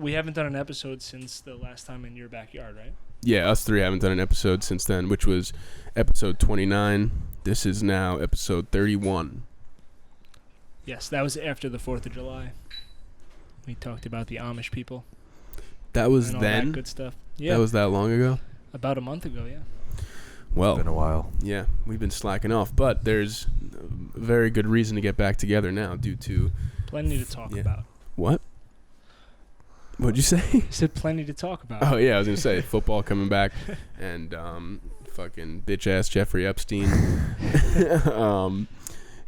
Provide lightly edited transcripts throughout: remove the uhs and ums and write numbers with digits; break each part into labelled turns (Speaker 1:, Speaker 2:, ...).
Speaker 1: We haven't done an episode since the last time in your backyard, right?
Speaker 2: Yeah, us three haven't done an episode since then, which was episode 29. This is now episode 31.
Speaker 1: Yes, that was after the 4th of July. We talked about the Amish people.
Speaker 2: That was
Speaker 1: and all
Speaker 2: then?
Speaker 1: that good stuff. Yeah.
Speaker 2: That was that long ago?
Speaker 1: About a month ago, yeah.
Speaker 2: Well,
Speaker 3: it's been a while.
Speaker 2: Yeah, we've been slacking off, but there's a very good reason to get back together now due to...
Speaker 1: Plenty to talk about.
Speaker 2: What? What'd you say?
Speaker 1: I said plenty to talk about.
Speaker 2: Oh, yeah, I was going to say football coming back and fucking bitch-ass Jeffrey Epstein.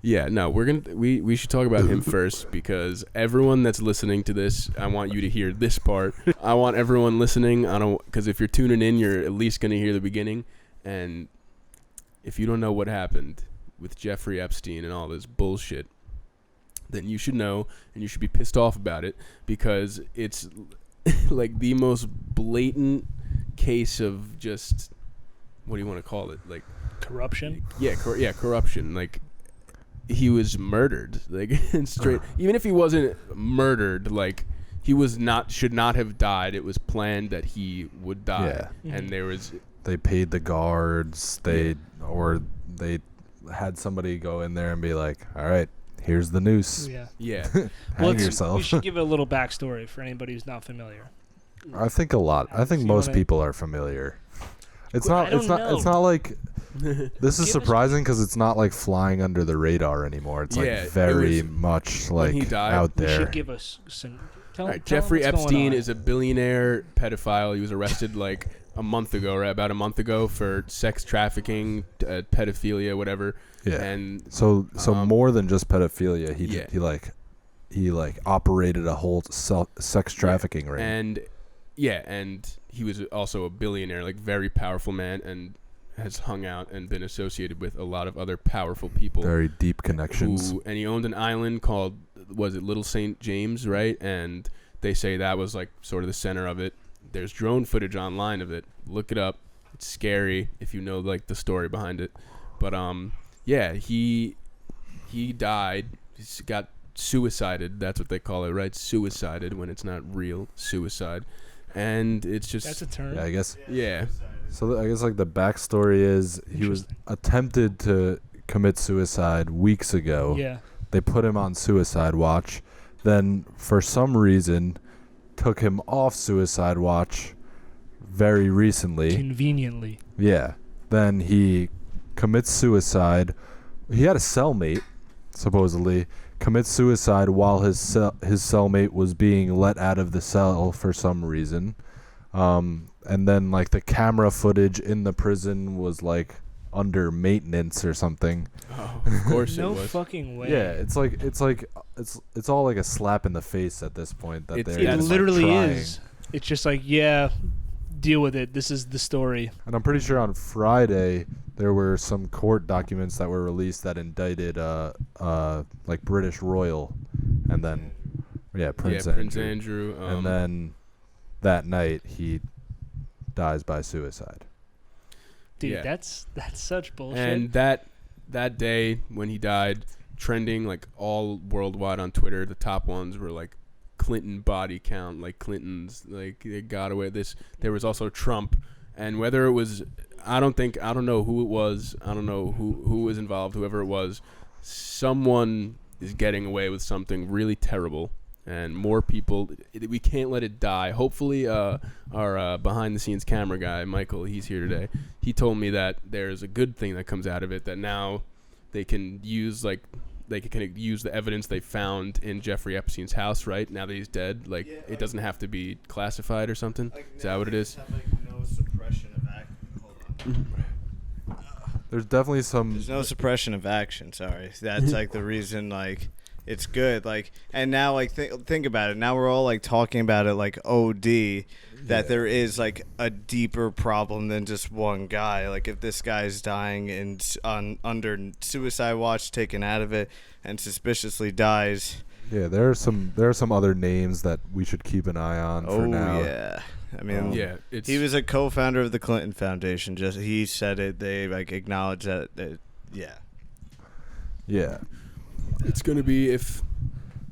Speaker 2: Yeah, no, we should talk about him first because everyone that's listening to this, I want you to hear this part. I want everyone listening, because if you're tuning in, you're at least going to hear the beginning. And if you don't know what happened with Jeffrey Epstein and all this bullshit, then you should know and you should be pissed off about it because it's like the most blatant case of just, what do you want to call it? Like
Speaker 1: corruption?
Speaker 2: Yeah, corruption. Like, he was murdered, like straight. Even if he wasn't murdered, like he should not have died. It was planned that he would die, and
Speaker 3: they paid the guards. They had somebody go in there and be like, "All right, here's the noose.
Speaker 2: Yeah,
Speaker 3: hang yourself."
Speaker 1: We should give a little backstory for anybody who's not familiar.
Speaker 3: I think most people are familiar. It's not like. This is surprising because it's not like flying under the radar anymore. It's like very much like out there.
Speaker 1: You should give us some.
Speaker 2: Jeffrey Epstein is a billionaire pedophile. He was arrested like a month ago, right? About a month ago for sex trafficking, pedophilia, whatever.
Speaker 3: Yeah.
Speaker 2: And
Speaker 3: so more than just pedophilia, he operated a whole sex trafficking ring.
Speaker 2: And he was also a billionaire, like very powerful man, and has hung out and been associated with a lot of other powerful people.
Speaker 3: Very deep connections.
Speaker 2: And he owned an island called, was it Little St. James, right? And they say that was like sort of the center of it. There's drone footage online of it. Look it up. It's scary if you know like the story behind it. But yeah, he died. He got suicided. That's what they call it, right? Suicided when it's not real suicide. And it's just...
Speaker 1: That's a term.
Speaker 3: Yeah, I guess.
Speaker 2: Yeah.
Speaker 3: So I guess like the backstory is he was attempted to commit suicide weeks ago.
Speaker 1: Yeah.
Speaker 3: They put him on suicide watch. Then for some reason took him off suicide watch very recently.
Speaker 1: Conveniently.
Speaker 3: Yeah. Then he commits suicide. He had a cellmate, supposedly, commits suicide while his cellmate was being let out of the cell for some reason. And then like the camera footage in the prison was like under maintenance or something.
Speaker 2: Oh, of course
Speaker 1: no
Speaker 2: it was.
Speaker 1: Fucking way.
Speaker 3: Yeah, it's all like a slap in the face at this point that
Speaker 1: it literally is. It's just like, yeah, deal with it. This is the story.
Speaker 3: And I'm pretty sure on Friday there were some court documents that were released that indicted like British royal and then Prince Andrew. And then that night he dies by suicide.
Speaker 1: Dude, that's such bullshit.
Speaker 2: And that day when he died, trending like all worldwide on Twitter, the top ones were like Clinton body count, like Clinton's, like they got away. There was also Trump, and whether it was, I don't know who it was. I don't know who was involved. Whoever it was, someone is getting away with something really terrible. And more people, we can't let it die. Hopefully, our behind-the-scenes camera guy, Michael, he's here today. He told me that there's a good thing that comes out of it, that now they can use the evidence they found in Jeffrey Epstein's house, right? Now that he's dead, it doesn't have to be classified or something. Is that what it is?
Speaker 4: Have, no suppression of action. Hold on.
Speaker 3: There's definitely some...
Speaker 4: There's no suppression of action, sorry. That's the reason, it's good, and now think about it. Now we're all talking about it OD, that there is a deeper problem than just one guy. If this guy's dying and under suicide watch, taken out of it, and suspiciously dies.
Speaker 3: Yeah, there are some other names that we should keep an eye on for now.
Speaker 4: Oh yeah, I mean, he was a co-founder of the Clinton Foundation. Just he said it. They acknowledged that. Yeah.
Speaker 3: Yeah.
Speaker 2: It's going to be, if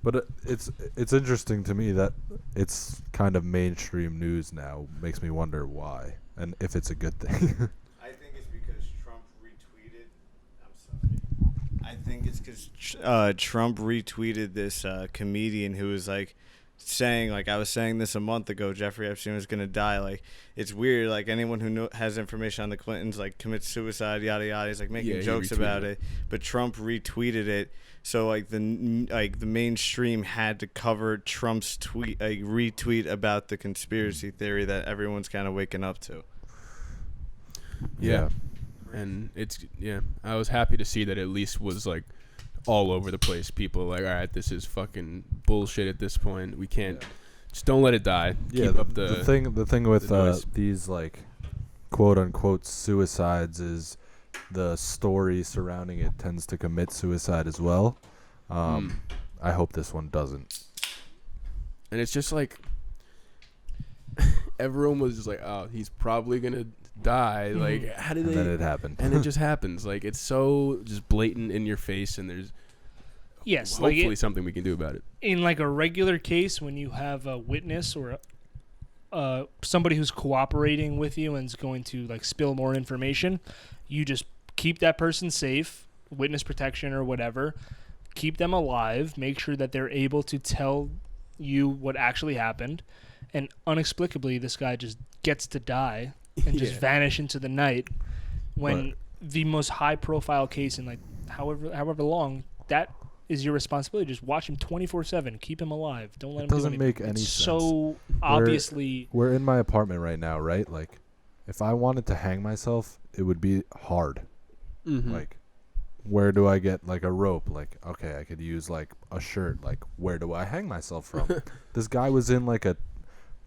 Speaker 3: But it's interesting to me that it's kind of mainstream news now. Makes me wonder why and if it's a good thing.
Speaker 4: I think it's because Trump retweeted. I'm sorry. I think it's because Trump retweeted this comedian who was like saying, like, I was saying this a month ago, Jeffrey Epstein was gonna die. Like, it's weird. Like, anyone who has information on the Clintons like commits suicide, yada yada. He's like making jokes about it, but Trump retweeted it. So like the mainstream had to cover Trump's tweet, like retweet about the conspiracy theory that everyone's kind of waking up to.
Speaker 2: Yeah. And I was happy to see that at least was like all over the place. People like, all right, this is fucking bullshit at this point. We can't just don't let it die.
Speaker 3: Yeah,
Speaker 2: Keep up
Speaker 3: the thing with these like quote unquote suicides is the story surrounding it tends to commit suicide as well. I hope this one doesn't.
Speaker 2: And it's just like everyone was just like, oh, he's probably gonna die. Like, how did
Speaker 3: and then it happened.
Speaker 2: And it just happens. Like, it's so just blatant in your face, and there's hopefully something we can do about it.
Speaker 1: In like a regular case, when you have a witness or somebody who's cooperating with you and is going to like spill more information, you just keep that person safe, witness protection or whatever, keep them alive, make sure that they're able to tell you what actually happened, and inexplicably this guy just gets to die and just vanish into the night when the most high profile case in like however long, that is your responsibility. Just watch him 24/7, keep him alive, don't let him do anything.
Speaker 3: Doesn't make any sense.
Speaker 1: So obviously
Speaker 3: we're in my apartment right now, right? Like if I wanted to hang myself, it would be hard. Like where do I get like a rope? Like, okay, I could use like a shirt. Like, where do I hang myself from? This guy was in like a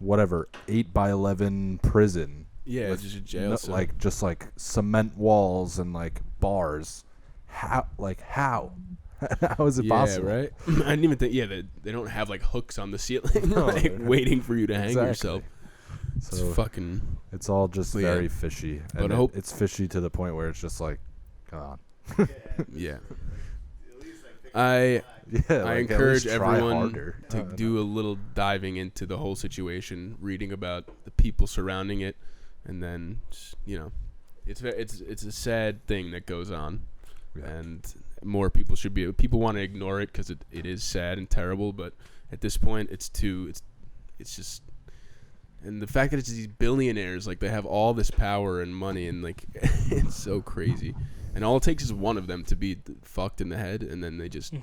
Speaker 3: 8x11 prison.
Speaker 2: Yeah,
Speaker 3: with
Speaker 2: just a jail cell.
Speaker 3: like just like cement walls and like bars. How how is it possible?
Speaker 2: Yeah, right. I didn't even think. Yeah, they don't have like hooks on the ceiling, like waiting for you to hang yourself.
Speaker 3: So
Speaker 2: it's fucking.
Speaker 3: It's all just very fishy.
Speaker 2: But
Speaker 3: And it's fishy to the point where it's just like, come on.
Speaker 2: Yeah. I encourage everyone to
Speaker 3: do
Speaker 2: do a little diving into the whole situation, reading about the people surrounding it, and then it's a sad thing that goes on, and more people should be. People want to ignore it because it is sad and terrible, but at this point, it's just. And the fact that it's these billionaires, like they have all this power and money, and like it's so crazy. And all it takes is one of them to be fucked in the head, and then they just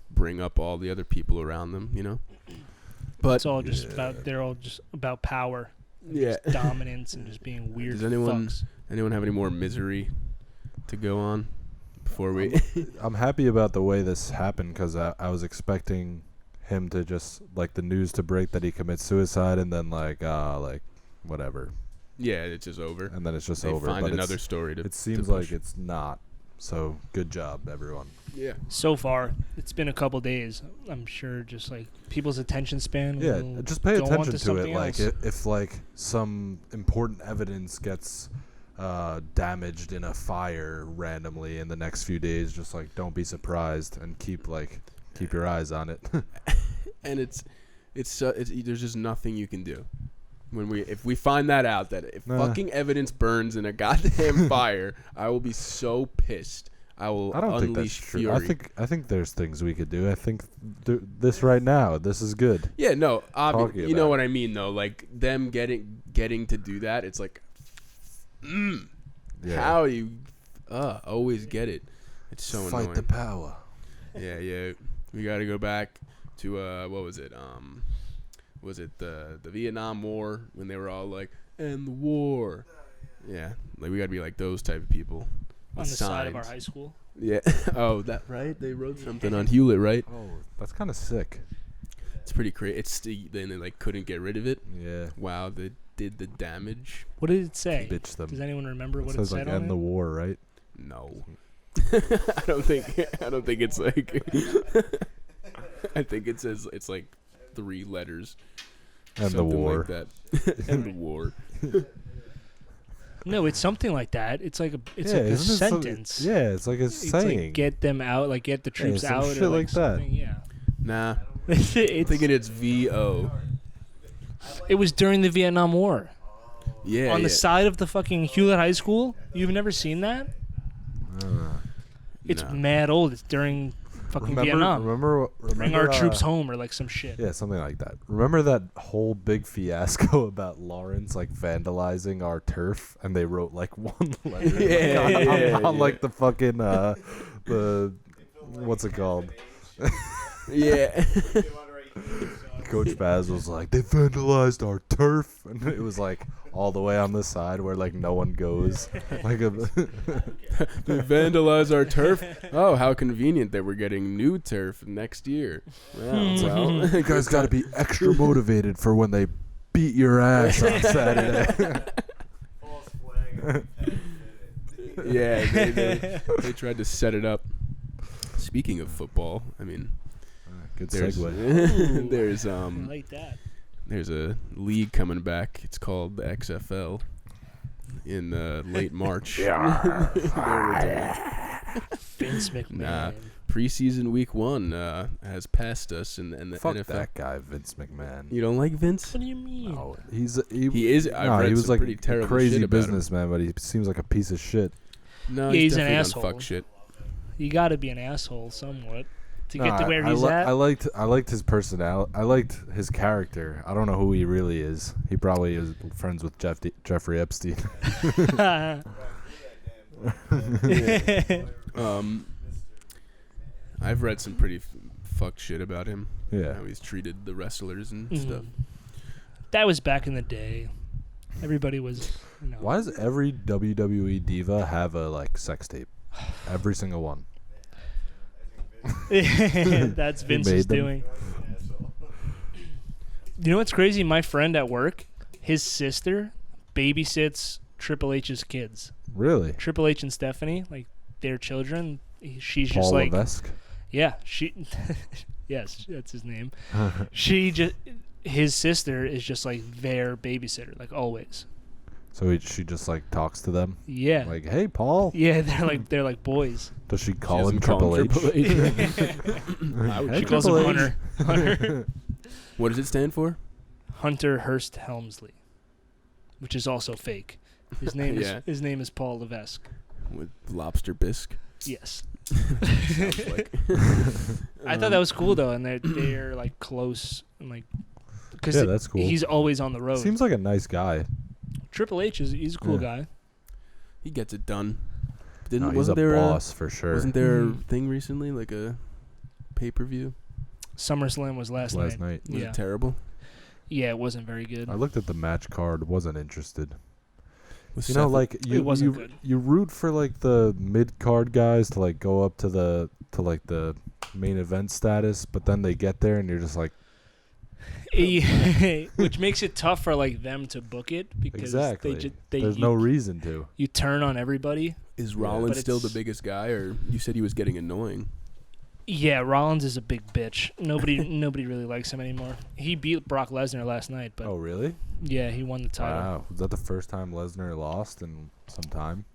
Speaker 2: bring up all the other people around them, But
Speaker 1: it's all just about they're all just about power, and just dominance, and just being weird.
Speaker 2: Does anyone
Speaker 1: fucks.
Speaker 2: have any more misery to go on before we?
Speaker 3: I'm happy about the way this happened because I was expecting him to just like the news to break that he commits suicide, and then like whatever.
Speaker 2: Yeah, it's just over.
Speaker 3: And then it's just
Speaker 2: they
Speaker 3: over.
Speaker 2: Find
Speaker 3: but
Speaker 2: another story to.
Speaker 3: It seems
Speaker 2: to
Speaker 3: like it's not. So good job, everyone.
Speaker 2: Yeah.
Speaker 1: So far, it's been a couple days. I'm sure just like people's attention span.
Speaker 3: Yeah, just pay attention to it. Like
Speaker 1: else.
Speaker 3: if like some important evidence gets damaged in a fire randomly in the next few days, just like don't be surprised and keep your eyes on it.
Speaker 2: And it's there's just nothing you can do. If we find that out, that if fucking evidence burns in a goddamn fire, I will be so pissed. I don't
Speaker 3: think that's
Speaker 2: fury.
Speaker 3: true. I think there's things we could do. I think this right now, this is good.
Speaker 2: Yeah, no, obviously, you know what I mean though. Like them getting to do that, it's like, how you always get it. It's so annoying.
Speaker 3: Fight the power.
Speaker 2: Yeah. We got to go back to what was it? Was it the Vietnam War when they were all like, "End the war"? Yeah, like we got to be like those type of people.
Speaker 1: On the side of our high school.
Speaker 2: Yeah. Oh, that right? They wrote something on Hewlett, right?
Speaker 3: Oh, that's kind of sick.
Speaker 2: It's pretty crazy. Then they like couldn't get rid of it.
Speaker 3: Yeah.
Speaker 2: They did the damage.
Speaker 1: What did it say?
Speaker 3: Bitch them.
Speaker 1: Does anyone remember what it
Speaker 3: says
Speaker 1: said
Speaker 3: like
Speaker 1: on
Speaker 3: end
Speaker 1: it?
Speaker 3: the war, right?
Speaker 2: No. I don't think it's like. I think it says it's like 3 letters.
Speaker 3: And the war.
Speaker 2: Like that. And the war.
Speaker 1: No, it's something like that. It's like a sentence.
Speaker 3: It's like a saying.
Speaker 1: Like get them out, like get the troops out,
Speaker 3: shit
Speaker 1: or
Speaker 3: like that.
Speaker 1: Yeah.
Speaker 2: Nah, I'm thinking it's VO.
Speaker 1: It was during the Vietnam War.
Speaker 2: Yeah.
Speaker 1: On the side of the fucking Hewlett High School. You've never seen that? It's
Speaker 2: No.
Speaker 1: mad old. It's during fucking Vietnam.
Speaker 3: Remember
Speaker 1: Bring our troops home or like some shit.
Speaker 3: Yeah, something like that. Remember that whole big fiasco about Lawrence like vandalizing our turf, and they wrote like one letter on like the fucking the what's it called?
Speaker 2: Yeah.
Speaker 3: Coach Baz was like, they vandalized our turf, and it was like all the way on the side where like no one goes. Like a
Speaker 2: They vandalize our turf. Oh, how convenient that we're getting new turf next year. Well,
Speaker 3: you guys got to be extra motivated for when they beat your ass on Saturday.
Speaker 2: yeah, they tried to set it up. Speaking of football, I mean,
Speaker 3: Good
Speaker 2: there's
Speaker 3: segue.
Speaker 2: there's
Speaker 1: I like that.
Speaker 2: there's a league coming back. It's called the XFL in late March.
Speaker 1: Vince McMahon.
Speaker 2: Nah. Preseason week 1 has passed us in the
Speaker 3: Fuck
Speaker 2: NFL.
Speaker 3: that guy, Vince McMahon.
Speaker 2: You don't like Vince?
Speaker 1: What do you mean?
Speaker 3: No,
Speaker 2: He is. I've read
Speaker 3: he was
Speaker 2: some
Speaker 3: like
Speaker 2: pretty
Speaker 3: a
Speaker 2: terrible
Speaker 3: crazy
Speaker 2: shit about him.
Speaker 3: businessman, but he seems like a piece of shit.
Speaker 2: No,
Speaker 1: Yeah, he's an
Speaker 2: definitely done
Speaker 1: asshole.
Speaker 2: Fuck shit.
Speaker 1: You got to be an asshole somewhat to get to
Speaker 3: No,
Speaker 1: where
Speaker 3: I,
Speaker 1: he's at.
Speaker 3: I liked his personality. I liked his character. I don't know who he really is. He probably is friends with Jeffrey Epstein.
Speaker 2: I've read some pretty fuck shit about him.
Speaker 3: Yeah.
Speaker 2: How he's treated the wrestlers and
Speaker 1: Mhm.
Speaker 2: stuff.
Speaker 1: That was back in the day. Everybody was. You know,
Speaker 3: Why does every WWE diva have a like sex tape? Every single one.
Speaker 1: That's Vince's
Speaker 3: made them.
Speaker 1: doing. You know what's crazy? My friend at work, his sister babysits Triple H's kids.
Speaker 3: Really?
Speaker 1: Triple H and Stephanie, like their children. She's just
Speaker 3: Paul
Speaker 1: like,
Speaker 3: Levesque?
Speaker 1: yeah, yes, that's his name. His sister is just like their babysitter, like always.
Speaker 3: So she just like talks to them.
Speaker 1: Yeah.
Speaker 3: Like, hey, Paul.
Speaker 1: Yeah, they're like boys.
Speaker 3: Does she
Speaker 2: She
Speaker 3: call him
Speaker 2: doesn't call
Speaker 3: Triple H?
Speaker 2: I would
Speaker 3: Hey,
Speaker 1: She calls him
Speaker 3: Triple H.
Speaker 1: Hunter.
Speaker 2: What does it stand for?
Speaker 1: Hunter Hearst Helmsley, which is also fake. His name
Speaker 2: Yeah.
Speaker 1: his name is Paul Levesque.
Speaker 2: With lobster bisque.
Speaker 1: Yes.
Speaker 2: Sounds like.
Speaker 1: I thought that was cool though, and they're like close and like because
Speaker 3: Yeah, that's cool.
Speaker 1: he's always on the road.
Speaker 3: Seems like a nice guy.
Speaker 1: Triple H he's a cool guy.
Speaker 2: He gets it done.
Speaker 3: No, he's
Speaker 2: Wasn't
Speaker 3: a
Speaker 2: there
Speaker 3: boss for sure.
Speaker 2: Wasn't there a
Speaker 1: Mhm.
Speaker 2: thing recently, like a pay-per-view?
Speaker 1: SummerSlam was last
Speaker 3: Last
Speaker 1: night.
Speaker 3: night.
Speaker 2: Was
Speaker 1: Yeah.
Speaker 2: it terrible?
Speaker 1: Yeah, it wasn't very good.
Speaker 3: I looked at the match card, wasn't interested.
Speaker 2: Was
Speaker 3: You know,
Speaker 2: Seth-
Speaker 3: like
Speaker 1: It wasn't good.
Speaker 3: you root for like the mid card guys to like go up to the main event status, but then they get there and you're just like,
Speaker 1: Which makes it tough for like them to book it because
Speaker 3: exactly.
Speaker 1: they
Speaker 3: There's no reason to.
Speaker 1: you turn on everybody.
Speaker 2: Is
Speaker 3: Yeah.
Speaker 2: Rollins
Speaker 1: But
Speaker 2: still the
Speaker 1: it's-
Speaker 2: biggest guy, or you said he was getting annoying?
Speaker 1: Yeah, Rollins is a big bitch. Nobody really likes him anymore. He beat Brock Lesnar last night, but
Speaker 3: Oh, really?
Speaker 1: yeah, he won the title.
Speaker 3: Wow. Was that the first time Lesnar lost in some time?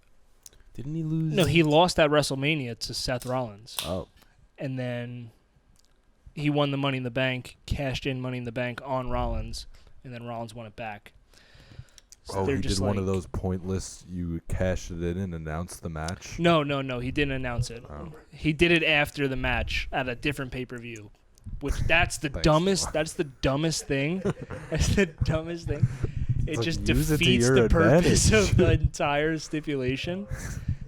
Speaker 2: Didn't he lose?
Speaker 1: No, he lost at WrestleMania to Seth Rollins,
Speaker 3: Oh.
Speaker 1: and then he won the Money in the Bank, cashed in Money in the Bank on Rollins, and then Rollins won it back. So
Speaker 3: Oh,
Speaker 1: they're
Speaker 3: he
Speaker 1: just
Speaker 3: did one
Speaker 1: like-
Speaker 3: of those pointless, you cashed it in and announced the match?
Speaker 1: No, he didn't announce it.
Speaker 3: Oh.
Speaker 1: He did it after the match at a different pay-per-view, which that's the
Speaker 3: Thanks.
Speaker 1: dumbest. That's the dumbest thing. That's the dumbest thing. It
Speaker 3: like,
Speaker 1: just
Speaker 3: use it to
Speaker 1: defeats
Speaker 3: your
Speaker 1: the purpose
Speaker 3: advantage.
Speaker 1: of the entire stipulation.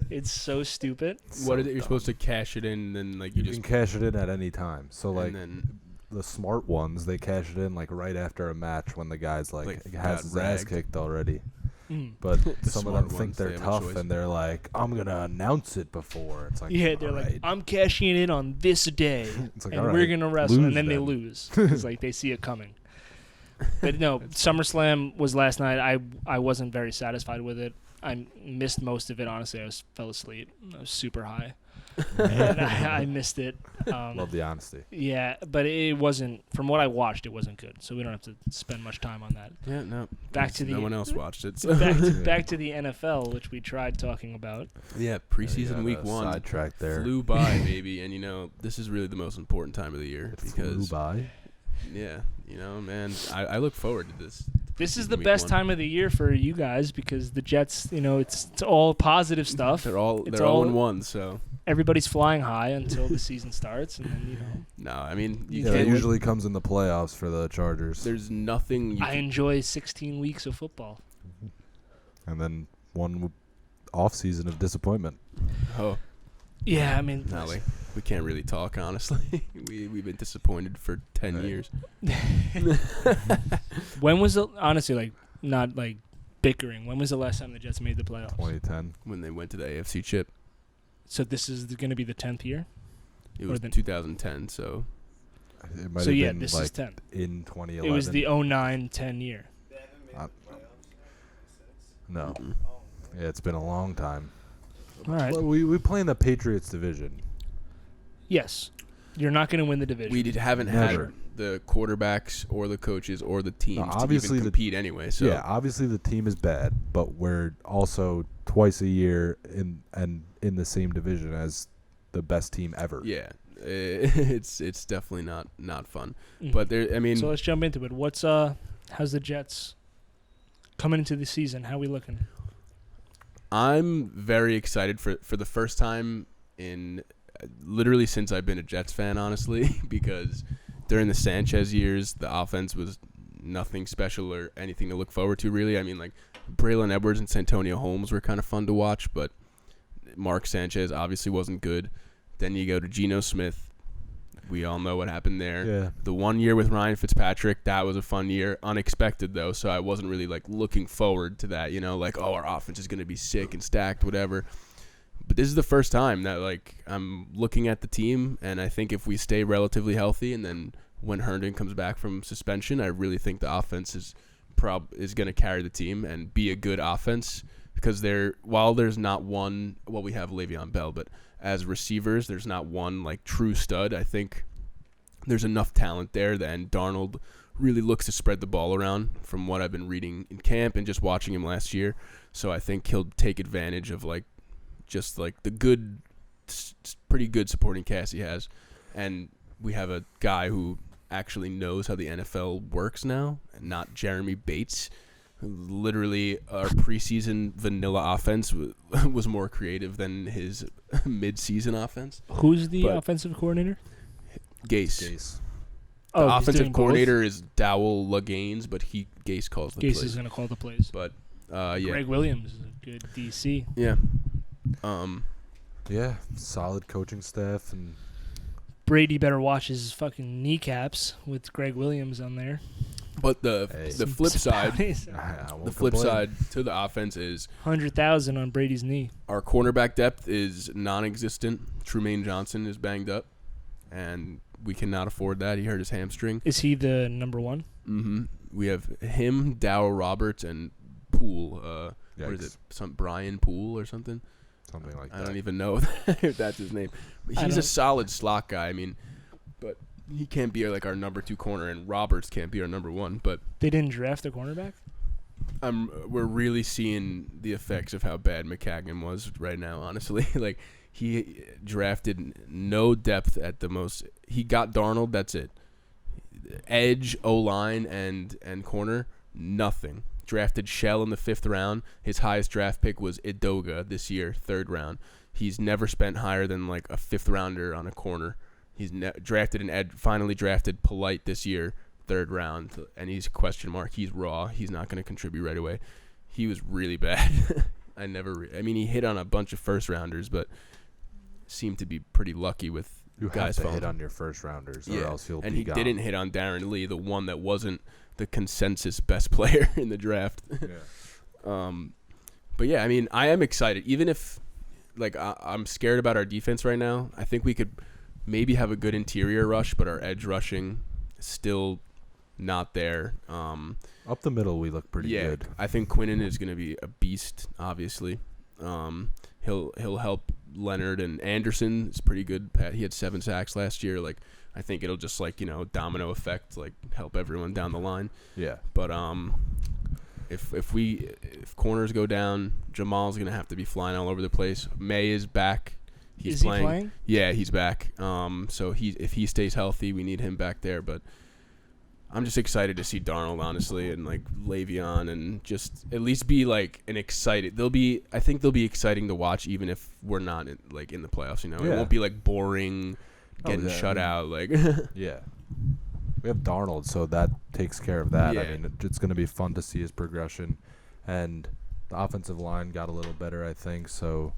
Speaker 1: It's so stupid.
Speaker 2: What is it? You're supposed to cash it in, and then like you
Speaker 3: You
Speaker 2: just
Speaker 3: can cash it in at any time. So, like,
Speaker 2: and then
Speaker 3: the smart ones, they cash it in, like, right after a match when the guy's, like
Speaker 2: Like,
Speaker 3: has
Speaker 2: got
Speaker 3: his ass
Speaker 2: ragged.
Speaker 3: kicked already.
Speaker 1: Mm.
Speaker 3: But
Speaker 2: The
Speaker 3: some of
Speaker 2: smart
Speaker 3: them think
Speaker 2: ones, they
Speaker 3: they're
Speaker 2: have a
Speaker 3: tough,
Speaker 2: choice.
Speaker 3: and they're like, I'm going to announce it before. It's like,
Speaker 1: Yeah, they're
Speaker 3: all
Speaker 1: like,
Speaker 3: right.
Speaker 1: I'm cashing it in on this day,
Speaker 3: It's like,
Speaker 1: and
Speaker 3: all
Speaker 1: we're
Speaker 3: right,
Speaker 1: gonna wrestle,
Speaker 3: lose
Speaker 1: and then they
Speaker 3: then.
Speaker 1: lose. It's like they see it coming. But no, SummerSlam was last night. I wasn't very satisfied with it. I missed most of it. Honestly, fell asleep. I was super high, and I missed it.
Speaker 3: Love the honesty.
Speaker 1: Yeah, but it wasn't. From what I watched, it wasn't good. So we don't have to spend much time on that.
Speaker 2: Yeah, no.
Speaker 1: No
Speaker 2: one else watched it. So.
Speaker 1: Back to the NFL, which we tried talking about.
Speaker 2: Yeah, preseason week 1
Speaker 3: sidetrack there.
Speaker 2: flew by, baby, and this is really the most important time of the year
Speaker 3: Flew by.
Speaker 2: Yeah, man, I look forward to this.
Speaker 1: This is the
Speaker 2: week
Speaker 1: best
Speaker 2: 1.
Speaker 1: time of the year for you guys because the Jets, it's all positive stuff.
Speaker 2: They're all 1, so
Speaker 1: everybody's flying high until the season starts, and then
Speaker 2: No, I mean
Speaker 3: It usually comes in the playoffs for the Chargers.
Speaker 2: There's nothing.
Speaker 1: I enjoy 16 weeks of football.
Speaker 3: And then one off season of disappointment.
Speaker 2: Oh.
Speaker 1: Yeah, I mean,
Speaker 2: no, we can't really talk honestly. We've been disappointed for 10 years.
Speaker 1: When was honestly not bickering? When was the last time the Jets made the playoffs?
Speaker 3: 2010
Speaker 2: when they went to the AFC Chip.
Speaker 1: So this is going to be the 10th year.
Speaker 2: It was 2010. So.
Speaker 3: It might
Speaker 1: So
Speaker 3: have
Speaker 1: yeah,
Speaker 3: been
Speaker 1: this is 10th.
Speaker 3: in 2011.
Speaker 1: It was the 09-10 year.
Speaker 3: No. Yeah, it's been a long time.
Speaker 1: All right.
Speaker 3: Well, we play in the Patriots division.
Speaker 1: Yes. You're not going to win the division.
Speaker 2: We haven't
Speaker 3: Never.
Speaker 2: had the quarterbacks or the coaches or the teams to
Speaker 3: obviously
Speaker 2: even compete anyway. So
Speaker 3: yeah, obviously the team is bad, but we're also twice a year in the same division as the best team ever.
Speaker 2: yeah, it's definitely not fun.
Speaker 1: Mm.
Speaker 2: But there, I mean,
Speaker 1: So let's jump into it. How's the Jets coming into the season? How we looking?
Speaker 2: I'm very excited for the first time in literally since I've been a Jets fan, honestly, because during the Sanchez years, the offense was nothing special or anything to look forward to, really. I mean, Braylon Edwards and Santonio Holmes were kind of fun to watch, but Mark Sanchez obviously wasn't good. Then you go to Geno Smith. We all know what happened there.
Speaker 3: Yeah.
Speaker 2: The 1 year with Ryan Fitzpatrick, that was a fun year. Unexpected, though, so I wasn't really, looking forward to that, our offense is going to be sick and stacked, whatever. But this is the first time that, I'm looking at the team, and I think if we stay relatively healthy and then when Herndon comes back from suspension, I really think the offense is going to carry the team and be a good offense because while there's not one – well, we have Le'Veon Bell, but as receivers, there's not one, true stud. I think there's enough talent there, and Darnold really looks to spread the ball around from what I've been reading in camp and just watching him last year. So I think he'll take advantage of, the good, pretty good supporting cast he has. And we have a guy who actually knows how the NFL works now, and not Jeremy Bates. Literally, our preseason vanilla offense was more creative than his mid-season offense.
Speaker 1: Who's the offensive coordinator?
Speaker 2: Gase.
Speaker 1: Oh,
Speaker 2: The
Speaker 1: he's
Speaker 2: offensive
Speaker 1: doing
Speaker 2: coordinator is Dowell Laganes, but Gase calls the
Speaker 1: Gase
Speaker 2: plays.
Speaker 1: is going to call the plays.
Speaker 2: But yeah,
Speaker 1: Greg Williams is a good DC.
Speaker 2: yeah.
Speaker 3: Yeah, solid coaching staff and
Speaker 1: Brady better watch his fucking kneecaps with Greg Williams on there.
Speaker 2: But the flip side,
Speaker 3: I won't
Speaker 2: the flip
Speaker 3: complain.
Speaker 2: side to the offense is
Speaker 1: 100,000 on Brady's knee.
Speaker 2: our cornerback depth is non-existent. Trumaine Johnson is banged up, and we cannot afford that. He hurt his hamstring.
Speaker 1: Is he the number one?
Speaker 2: Mm-hmm. We have him, Dow Roberts, and Poole. What is it? Some Brian Poole or something?
Speaker 3: Something like that.
Speaker 2: I don't even know if that's his name. But he's a solid slot guy. I mean, but he can't be our number 2 corner, and Roberts can't be our number 1. But
Speaker 1: They didn't draft a cornerback?
Speaker 2: we're really seeing the effects of how bad McCagnon was right now, honestly. He drafted no depth at the most. He got Darnold, that's it. Edge, O-line, and corner, nothing. Drafted Shell in the 5th round. His highest draft pick was Idoga this year, 3rd round. He's never spent higher than a 5th rounder on a corner. He's drafted finally drafted Polite this year, 3rd round, and he's question mark. He's raw. He's not going to contribute right away. He was really bad. I mean, he hit on a bunch of first rounders, but seemed to be pretty lucky with
Speaker 3: You
Speaker 2: guys
Speaker 3: have to
Speaker 2: falling.
Speaker 3: hit on your first rounders, or else you'll
Speaker 2: and
Speaker 3: be
Speaker 2: he
Speaker 3: gone.
Speaker 2: didn't hit on Darren Lee, the one that wasn't the consensus best player in the draft.
Speaker 3: Yeah.
Speaker 2: But yeah, I mean, I am excited. Even if, I'm scared about our defense right now. I think we could maybe have a good interior rush, but our edge rushing is still not there.
Speaker 3: Up the middle, we look pretty good.
Speaker 2: I think Quinnen is going to be a beast. Obviously, he'll help Leonard, and Anderson is pretty good. He had 7 sacks last year. Like, I think it'll just domino effect, like help everyone down the line.
Speaker 3: Yeah.
Speaker 2: But if corners go down, Jamal's gonna have to be flying all over the place. May is back.
Speaker 1: Is he playing?
Speaker 2: Yeah, he's back. So if he stays healthy, we need him back there. But I'm just excited to see Darnold, honestly, and like Le'Veon, and just at least be like an excited. I think they'll be exciting to watch, even if we're not in the playoffs. It won't be like boring, getting shut out. Like
Speaker 3: yeah. We have Darnold, so that takes care of that.
Speaker 2: Yeah.
Speaker 3: I mean, it's going to be fun to see his progression. And the offensive line got a little better, I think, so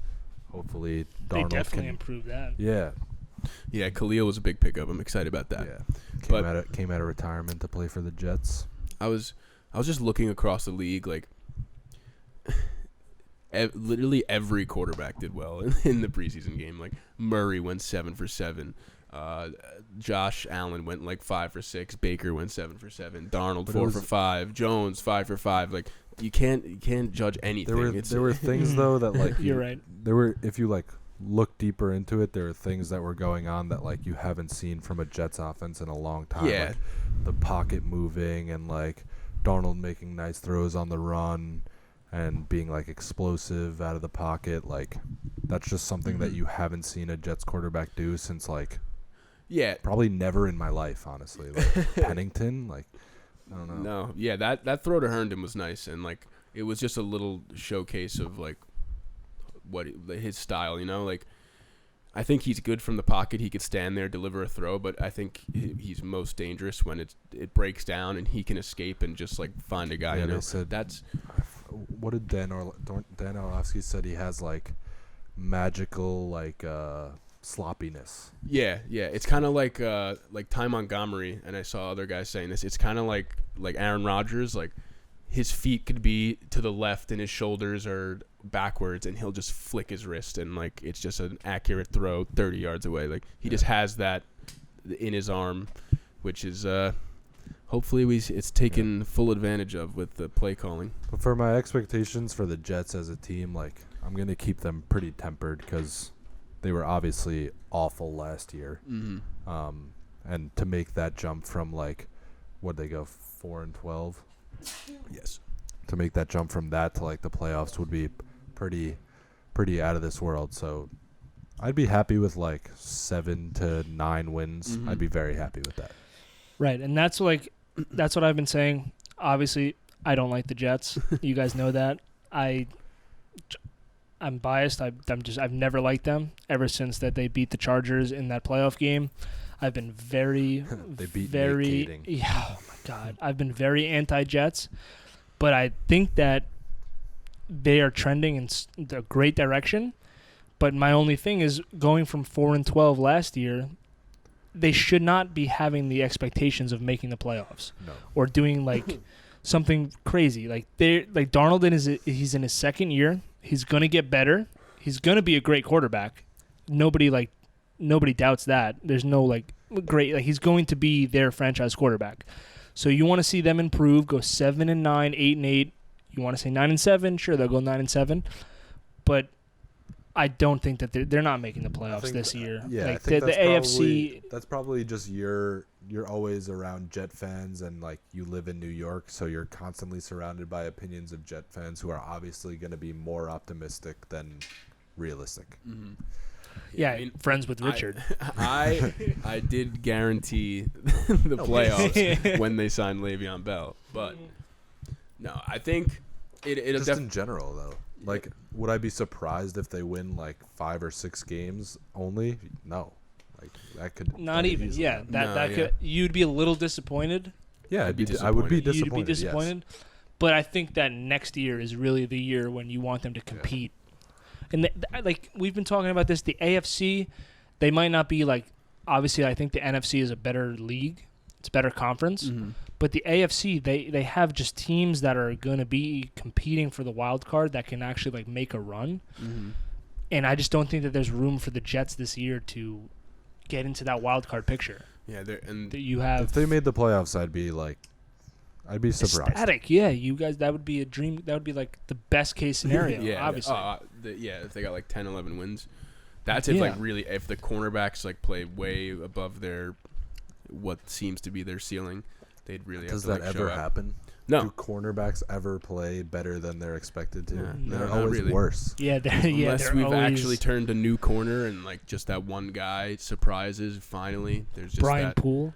Speaker 3: hopefully Darnold
Speaker 1: They definitely
Speaker 3: can
Speaker 1: improved that.
Speaker 3: Yeah.
Speaker 2: Yeah, Khalil was a big pickup. I'm excited about that.
Speaker 3: Yeah. Came out of retirement to play for the Jets.
Speaker 2: I was just looking across the league, like literally every quarterback did well in the preseason game. Like Murray went 7 for 7. Josh Allen went like 5 for 6. Baker went 7 for 7. Darnold 4 for 5. Jones 5 for 5. Like you can't judge anything.
Speaker 3: There were things though that like
Speaker 1: You're right.
Speaker 3: There were, if you like look deeper into it, there are things that were going on that like you haven't seen from a Jets offense in a long time.
Speaker 2: Yeah.
Speaker 3: Like the pocket moving and like Darnold making nice throws on the run and being like explosive out of the pocket. Like that's just something that you haven't seen a Jets quarterback do since like probably never in my life, honestly. Like Pennington, like I don't know.
Speaker 2: No, yeah, that throw to Herndon was nice, and like it was just a little showcase of like his style. Like I think he's good from the pocket. He could stand there, deliver a throw, but I think he's most dangerous when it breaks down and he can escape and just like find a guy.
Speaker 3: Yeah, they said
Speaker 2: that's
Speaker 3: what did Dan Orlovsky said he has like magical like sloppiness.
Speaker 2: Yeah, it's kind of like Ty Montgomery, and I saw other guys saying this. It's kind of like Aaron Rodgers. Like his feet could be to the left and his shoulders are backwards, and he'll just flick his wrist, and like it's just an accurate throw 30 yards away. Like he just has that in his arm, which is hopefully it's taken full advantage of with the play calling.
Speaker 3: But for my expectations for the Jets as a team, like I'm gonna keep them pretty tempered because they were obviously awful last year.
Speaker 2: Mm-hmm.
Speaker 3: And to make that jump from like, what'd they go 4-12?
Speaker 2: Yes.
Speaker 3: To make that jump from that to like the playoffs would be pretty out of this world. So I'd be happy with like 7 to 9 wins.
Speaker 2: Mm-hmm.
Speaker 3: I'd be very happy with that.
Speaker 1: Right, and that's what I've been saying. Obviously, I don't like the Jets. You guys know that. I'm biased. I've never liked them ever since that they beat the Chargers in that playoff game. I've been very,
Speaker 3: They beat
Speaker 1: very,
Speaker 3: Nate Kading.
Speaker 1: yeah. Oh my God, I've been very anti-Jets, but I think that they are trending in the great direction. But my only thing is going from 4-12 last year, they should not be having the expectations of making the playoffs
Speaker 3: No.
Speaker 1: or doing like something crazy. Like Darnold he's in his second year. He's gonna get better. He's gonna be a great quarterback. Nobody doubts that. There's no great. He's going to be their franchise quarterback. So you want to see them improve, go 7-9, 8-8. You want to say 9-7? Sure, they'll go 9-7. But I don't think that they're not making the playoffs this year.
Speaker 3: Yeah, I
Speaker 1: like
Speaker 3: think
Speaker 1: the AFC.
Speaker 3: That's probably just you're always around Jet fans and like you live in New York, so you're constantly surrounded by opinions of Jet fans who are obviously going to be more optimistic than realistic.
Speaker 2: Mm-hmm.
Speaker 1: Yeah,
Speaker 2: I mean,
Speaker 1: friends with Richard.
Speaker 2: I did guarantee the playoffs when they signed Le'Veon Bell, but no, I think it'll
Speaker 3: Just in general though. Like, would I be surprised if they win like 5 or 6 games only? No, like that could
Speaker 1: Not even.
Speaker 3: easily
Speaker 1: Yeah,
Speaker 3: happen.
Speaker 1: that
Speaker 2: No,
Speaker 1: could. You'd be a little disappointed.
Speaker 3: Yeah,
Speaker 2: I'd be
Speaker 3: I would be
Speaker 2: disappointed.
Speaker 3: disappointed.
Speaker 1: You'd be disappointed. But I think that next year is really the year when you want them to compete. And like we've been talking about this, the AFC, they might not be like. Obviously, I think the NFC is a better league. It's a better conference.
Speaker 2: Mm-hmm.
Speaker 1: But the AFC, they have just teams that are going to be competing for the wild card that can actually like make a run.
Speaker 2: Mm-hmm.
Speaker 1: And I just don't think that there's room for the Jets this year to get into that wild card picture.
Speaker 2: Yeah,
Speaker 1: That you have.
Speaker 3: If they made the playoffs, I'd be like I'd be surprised.
Speaker 1: Ecstatic. Yeah, you guys. That would be a dream. That would be like the best case scenario.
Speaker 2: Yeah,
Speaker 1: obviously.
Speaker 2: If they got like 10, 11 wins, that's
Speaker 1: Yeah.
Speaker 2: if the cornerbacks like play way above their what seems to be their ceiling, they'd really
Speaker 3: Does
Speaker 2: have to
Speaker 3: that
Speaker 2: like,
Speaker 3: ever
Speaker 2: show out.
Speaker 3: happen?
Speaker 2: No.
Speaker 3: Do cornerbacks ever play better than they're expected to?
Speaker 2: Yeah,
Speaker 3: They're
Speaker 2: not
Speaker 3: always
Speaker 2: really.
Speaker 3: worse.
Speaker 1: Yeah,
Speaker 2: Unless
Speaker 1: they're
Speaker 2: we've
Speaker 1: always
Speaker 2: actually turned a new corner and like just that one guy surprises finally. There's just
Speaker 1: Brian
Speaker 2: that.
Speaker 1: Poole.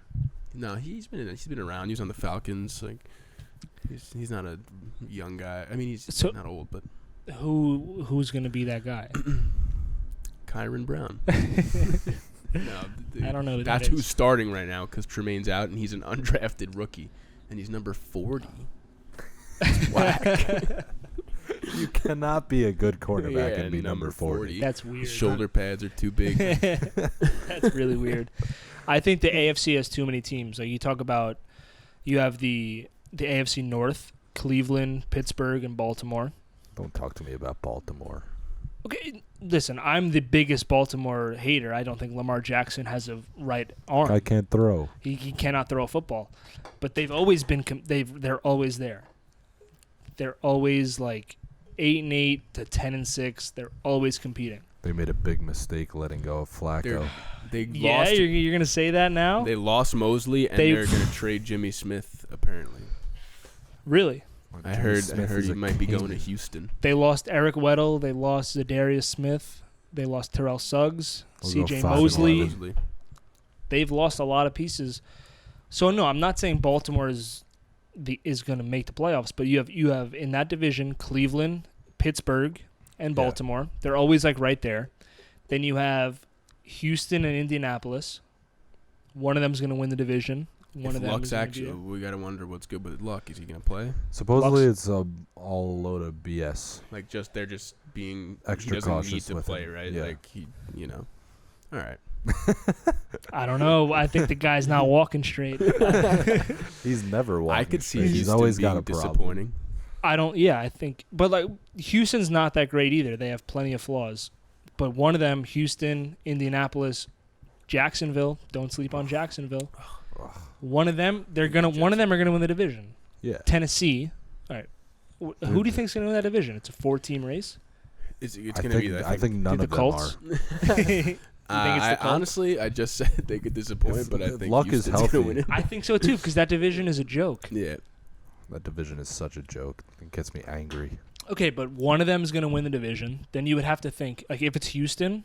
Speaker 2: No, he's been around. He's on the Falcons. Like he's not a young guy. I mean, he's
Speaker 1: So-
Speaker 2: not old, but
Speaker 1: Who's gonna be that guy?
Speaker 2: Kyron Brown. No,
Speaker 1: I don't know who
Speaker 2: that's
Speaker 1: that
Speaker 2: who's
Speaker 1: is.
Speaker 2: starting right now because Tremaine's out and he's an undrafted rookie and he's number 40. Whack.
Speaker 3: You cannot be a good quarterback
Speaker 2: Yeah,
Speaker 3: and be number 40.
Speaker 1: That's weird.
Speaker 2: His shoulder pads are too big.
Speaker 1: That's really weird. I think the AFC has too many teams. Like you talk about, you have the AFC North, Cleveland, Pittsburgh, and Baltimore.
Speaker 3: Don't talk to me about Baltimore.
Speaker 1: Okay, listen, I'm the biggest Baltimore hater. I don't think Lamar Jackson has a right arm.
Speaker 3: I can't throw.
Speaker 1: He cannot throw a football. But they've always been they're always there. They're always like 8-8 to 10-6. They're always competing.
Speaker 3: They made a big mistake letting go of Flacco.
Speaker 2: They
Speaker 1: Yeah,
Speaker 2: lost.
Speaker 1: you're gonna say that now?
Speaker 2: They lost Mosley and they're going to trade Jimmy Smith apparently.
Speaker 1: Really?
Speaker 2: I
Speaker 3: Jimmy
Speaker 2: heard
Speaker 3: Smith
Speaker 2: he
Speaker 3: is a
Speaker 2: might be going to
Speaker 3: king.
Speaker 2: Houston.
Speaker 1: They lost Eric Weddle. They lost Zadarius Smith. They lost Terrell Suggs,
Speaker 3: Those go
Speaker 1: C.J.
Speaker 3: 5 and
Speaker 1: Mosley.
Speaker 3: 11.
Speaker 1: They've lost a lot of pieces. So no, I'm not saying Baltimore is going to make the playoffs, but you have in that division Cleveland, Pittsburgh, and
Speaker 3: Yeah.
Speaker 1: Baltimore. They're always like right there. Then you have Houston and Indianapolis. One of them's going to win the division. One
Speaker 2: If
Speaker 1: of them
Speaker 2: Luck's
Speaker 1: is gonna
Speaker 2: actually,
Speaker 1: be
Speaker 2: we got to wonder what's good with Luck. Is he going to play?
Speaker 3: Supposedly
Speaker 1: Bucks.
Speaker 3: it's all a load of BS.
Speaker 2: Like they're just being
Speaker 3: Extra
Speaker 2: he doesn't need
Speaker 3: cautious
Speaker 2: to
Speaker 3: with
Speaker 2: play,
Speaker 3: him.
Speaker 2: right?
Speaker 3: Yeah.
Speaker 2: Like he, All right.
Speaker 1: I don't know. I think the guy's not walking straight.
Speaker 3: He's never walking
Speaker 2: I could see
Speaker 3: straight. He's
Speaker 2: Houston
Speaker 3: always
Speaker 2: being
Speaker 3: got a problem.
Speaker 2: disappointing.
Speaker 1: I think, but like Houston's not that great either. They have plenty of flaws, but one of them, Houston, Indianapolis, Jacksonville. Don't sleep on Jacksonville. One of them, one of them are gonna win the division.
Speaker 3: Yeah.
Speaker 1: Tennessee. All right. Who do you think's gonna win that division? It's a 4-team race.
Speaker 2: It's
Speaker 3: I
Speaker 2: going to
Speaker 3: think,
Speaker 2: be.
Speaker 3: I think none
Speaker 1: the
Speaker 3: of them
Speaker 1: Colts?
Speaker 3: are.
Speaker 1: You think it's the Colts?
Speaker 2: Honestly, I just said they could disappoint,
Speaker 3: If-
Speaker 2: but I
Speaker 3: if
Speaker 2: think
Speaker 3: Luck is
Speaker 2: Houston's
Speaker 3: healthy-
Speaker 2: gonna win it.
Speaker 1: I think so too, because that division is a joke.
Speaker 2: Yeah.
Speaker 3: That division is such a joke. It gets me angry.
Speaker 1: Okay, but one of them is gonna win the division. Then you would have to think like if it's Houston,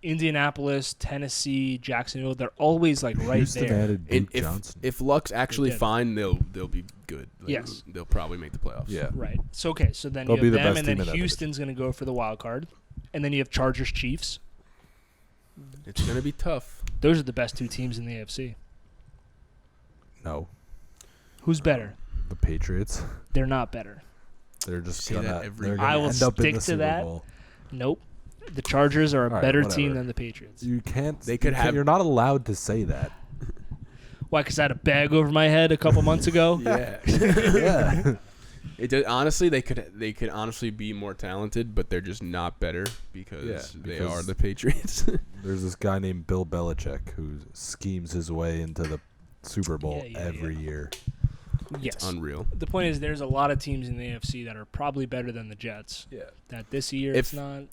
Speaker 1: Indianapolis, Tennessee, Jacksonville, they're always like right
Speaker 3: Houston
Speaker 1: there.
Speaker 3: added
Speaker 2: And
Speaker 3: Duke Johnson.
Speaker 2: if Luck's actually
Speaker 1: did.
Speaker 2: fine, they'll be good. Like,
Speaker 1: Yes.
Speaker 2: They'll probably make the playoffs.
Speaker 3: Yeah.
Speaker 1: Right. So okay, so then
Speaker 3: They'll
Speaker 1: you
Speaker 3: be
Speaker 1: have
Speaker 3: the
Speaker 1: them,
Speaker 3: best
Speaker 1: and
Speaker 3: team
Speaker 1: then
Speaker 3: in that
Speaker 1: Houston's gonna go for the wild card, and then you have Chargers, Chiefs.
Speaker 2: It's going to be tough.
Speaker 1: Those are the best two teams in the AFC.
Speaker 3: No.
Speaker 1: Who's better?
Speaker 3: The Patriots.
Speaker 1: They're not better.
Speaker 3: They're just
Speaker 2: Say that
Speaker 3: gonna,
Speaker 2: every
Speaker 3: they're
Speaker 2: year.
Speaker 3: gonna
Speaker 1: I will
Speaker 3: end up in
Speaker 1: stick
Speaker 3: the
Speaker 1: to
Speaker 3: Super
Speaker 1: that.
Speaker 3: Bowl.
Speaker 1: Nope. The Chargers are a
Speaker 3: All right,
Speaker 1: better
Speaker 3: whatever.
Speaker 1: team than the Patriots.
Speaker 3: You can't.
Speaker 2: They could
Speaker 3: you can't-
Speaker 2: have-
Speaker 3: You're not allowed to say that.
Speaker 1: Why? Because I had a bag over my head a couple months ago.
Speaker 2: Yeah.
Speaker 3: Yeah.
Speaker 2: Honestly, they could honestly be more talented, but they're just not better because they
Speaker 3: because-
Speaker 2: are the Patriots.
Speaker 3: There's this guy named Bill Belichick who schemes his way into the Super Bowl
Speaker 1: Yeah,
Speaker 3: every year.
Speaker 1: Yes.
Speaker 2: Unreal.
Speaker 1: The point is, there's a lot of teams in the AFC that are probably better than the Jets.
Speaker 3: Yeah.
Speaker 1: That this year
Speaker 2: If-
Speaker 1: it's not.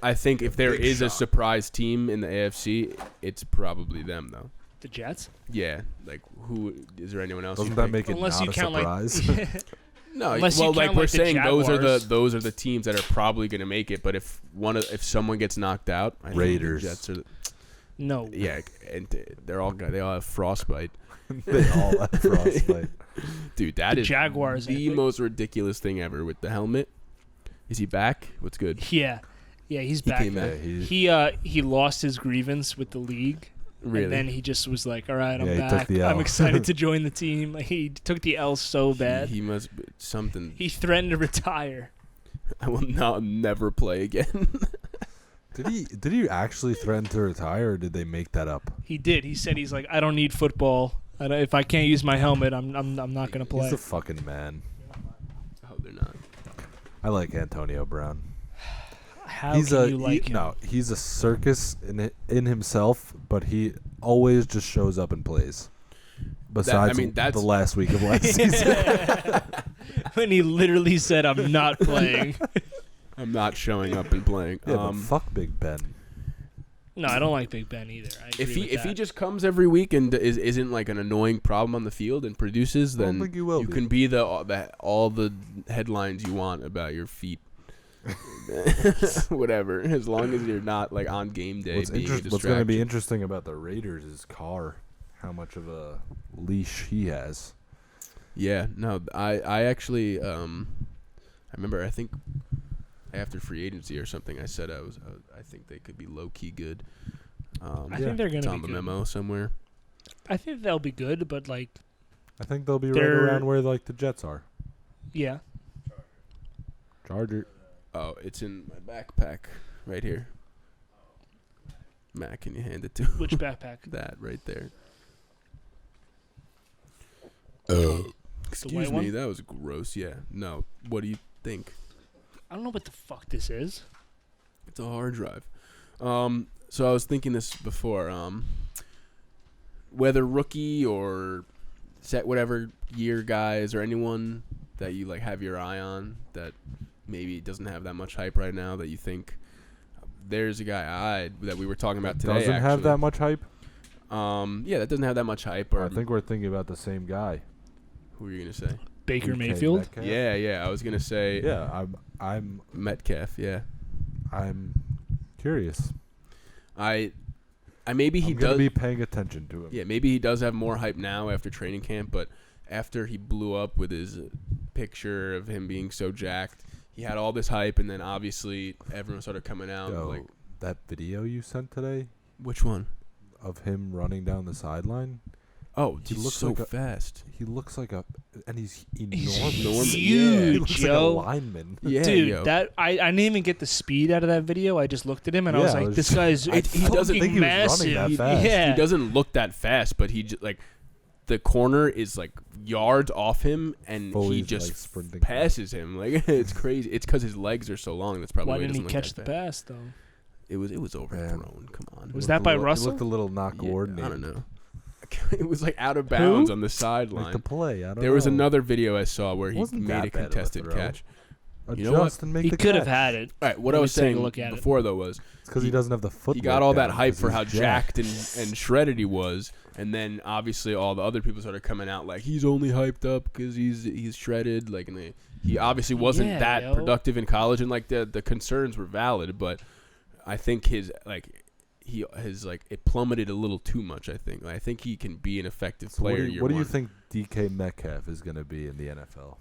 Speaker 2: I think if there
Speaker 3: Big
Speaker 2: is a
Speaker 3: shot.
Speaker 2: surprise team in the AFC, it's probably them though.
Speaker 1: The Jets?
Speaker 2: Yeah, like who is there anyone else?
Speaker 3: Doesn't
Speaker 2: you
Speaker 3: that
Speaker 2: think?
Speaker 3: make it
Speaker 1: Unless
Speaker 3: not
Speaker 1: you
Speaker 3: a
Speaker 1: count
Speaker 3: surprise?
Speaker 1: like.
Speaker 2: No,
Speaker 1: unless you
Speaker 2: well, like
Speaker 1: count,
Speaker 2: we're
Speaker 1: like, the
Speaker 2: saying,
Speaker 1: Jaguars.
Speaker 2: those are the teams that are probably going to make it. But if someone gets knocked out, I think
Speaker 3: Raiders.
Speaker 2: the Jets are.
Speaker 1: No.
Speaker 2: Yeah, and they all have frostbite.
Speaker 3: They all have frostbite.
Speaker 2: Dude, that
Speaker 1: The
Speaker 2: is
Speaker 1: Jaguars, I
Speaker 2: the
Speaker 1: think.
Speaker 2: most ridiculous thing ever with the helmet. Is he back? What's good?
Speaker 1: Yeah. Yeah, he's
Speaker 2: He
Speaker 1: back.
Speaker 2: came
Speaker 3: Yeah,
Speaker 2: back.
Speaker 1: He lost his grievance with the league.
Speaker 2: Really?
Speaker 1: And then he just was like, all right, I'm
Speaker 3: Yeah, he took
Speaker 1: back.
Speaker 3: the
Speaker 1: I'm
Speaker 3: L.
Speaker 1: excited to join the team. He took the L so bad.
Speaker 2: He must be something.
Speaker 1: He threatened to retire.
Speaker 2: I will never play again.
Speaker 3: Did he actually threaten to retire, or did they make that up?
Speaker 1: He did. He said he's like, I don't need football. If I can't use my helmet, I'm not gonna play.
Speaker 3: He's a fucking man.
Speaker 2: I hope they're not.
Speaker 3: I like Antonio Brown.
Speaker 1: How
Speaker 3: he's
Speaker 1: can you like him?
Speaker 3: No, he's a circus in himself, but he always just shows up and plays. Besides
Speaker 2: that's
Speaker 3: the last week of last season.
Speaker 1: When he literally said, "I'm not playing."
Speaker 2: I'm not showing up and playing.
Speaker 3: Yeah, but fuck Big Ben.
Speaker 1: No, I don't like Big Ben either. I agree
Speaker 2: If he just comes every week and isn't like an annoying problem on the field and produces,
Speaker 3: I don't
Speaker 2: then
Speaker 3: think he will
Speaker 2: you
Speaker 3: be.
Speaker 2: can be all the headlines you want about your feet. Whatever, as long as you're not like on game day being a distraction.
Speaker 3: What's going to be interesting about the Raiders is Carr, how much of a leash he has.
Speaker 2: Yeah, no, I actually I remember, I think after free agency or something, I said I think they could be low key good.
Speaker 1: I think they're going to be
Speaker 2: on the
Speaker 1: good.
Speaker 2: memo somewhere.
Speaker 1: I think they'll be good, but like,
Speaker 3: I think they'll be right around where like the Jets are.
Speaker 1: yeah.
Speaker 3: Charger.
Speaker 2: Oh, it's in my backpack right here. Matt, can you hand it to
Speaker 1: Which backpack?
Speaker 2: that right there? Excuse
Speaker 1: white
Speaker 2: me,
Speaker 1: one?
Speaker 2: that was gross. Yeah. No. What do you think?
Speaker 1: I don't know what the fuck this is.
Speaker 2: It's a hard drive. So I was thinking this before. Whether rookie or set whatever year guys or anyone that you like have your eye on that maybe doesn't have that much hype right now that you think there's a guy that we were talking about today.
Speaker 3: Doesn't have that much hype?
Speaker 2: Yeah, that doesn't have that much hype. Or
Speaker 3: I think we're thinking about the same guy.
Speaker 2: who are you gonna say?
Speaker 1: Baker
Speaker 3: DK
Speaker 1: Mayfield.
Speaker 3: Metcalf?
Speaker 2: Yeah. I was gonna say.
Speaker 3: Yeah, I'm
Speaker 2: Metcalf. Yeah.
Speaker 3: I'm curious.
Speaker 2: I maybe he
Speaker 3: I'm gonna
Speaker 2: does
Speaker 3: be paying attention to him.
Speaker 2: Yeah, maybe he does have more hype now after training camp, but after he blew up with his picture of him being so jacked, he had all this hype, and then obviously everyone started coming out.
Speaker 3: Yo,
Speaker 2: like,
Speaker 3: that video you sent today
Speaker 2: which one?
Speaker 3: of him running down the sideline.
Speaker 2: Oh,
Speaker 3: He
Speaker 2: he's
Speaker 3: looks
Speaker 2: so
Speaker 3: like a-
Speaker 2: fast.
Speaker 3: He looks like and he's
Speaker 1: He's
Speaker 3: enormous.
Speaker 1: huge,
Speaker 3: He looks
Speaker 1: yo.
Speaker 3: like a lineman.
Speaker 2: Yeah,
Speaker 1: Dude,
Speaker 2: yo.
Speaker 1: that I didn't even get the speed out of that video. I just looked at him and I was
Speaker 3: Yeah, I
Speaker 1: like,
Speaker 3: was
Speaker 1: "This
Speaker 3: just-
Speaker 1: guy's
Speaker 2: he doesn't
Speaker 1: fucking
Speaker 3: think he was running
Speaker 1: massive."
Speaker 3: that fast.
Speaker 1: Yeah,
Speaker 2: He doesn't look that fast, but he just like the corner is like yards off him, and
Speaker 3: Fully,
Speaker 2: he
Speaker 3: like,
Speaker 2: just
Speaker 3: sprinting
Speaker 2: passes him. Like it's crazy. It's because his legs are so long. That's probably
Speaker 1: Why
Speaker 2: why
Speaker 1: didn't he
Speaker 2: doesn't
Speaker 1: catch the
Speaker 2: look that
Speaker 1: pass
Speaker 2: fast.
Speaker 1: though?
Speaker 2: It was overthrown. Come on.
Speaker 1: Was that by Russell?
Speaker 3: It looked a little not
Speaker 2: Yeah,
Speaker 3: coordinated.
Speaker 2: I don't know. It was like out of bounds on the
Speaker 3: Like
Speaker 2: sideline.
Speaker 3: the play. I don't know.
Speaker 2: There was another video I saw where he
Speaker 3: Wasn't
Speaker 2: made
Speaker 3: that
Speaker 2: a
Speaker 3: bad of a
Speaker 2: contested
Speaker 3: throw.
Speaker 2: catch.
Speaker 3: Adjust
Speaker 2: You know what?
Speaker 3: and make
Speaker 1: He
Speaker 3: the
Speaker 1: could have
Speaker 3: catch.
Speaker 1: had it.
Speaker 2: All right, what
Speaker 1: Let
Speaker 2: I
Speaker 1: me
Speaker 2: was
Speaker 1: take a
Speaker 2: saying
Speaker 1: look at it.
Speaker 2: before though was
Speaker 3: It's because he doesn't have the footwork.
Speaker 2: he got all that
Speaker 3: down
Speaker 2: hype
Speaker 3: 'cause
Speaker 2: for
Speaker 3: he's
Speaker 2: how jacked and shredded he was, and then obviously all the other people started coming out like he's only hyped up because he's shredded. Like, and he obviously wasn't
Speaker 1: Yeah,
Speaker 2: that
Speaker 1: yo.
Speaker 2: productive in college, and like the concerns were valid, but I think his it plummeted a little too much. I think he can be an effective
Speaker 3: So
Speaker 2: player.
Speaker 3: what do you think DK Metcalf is going to be in the NFL?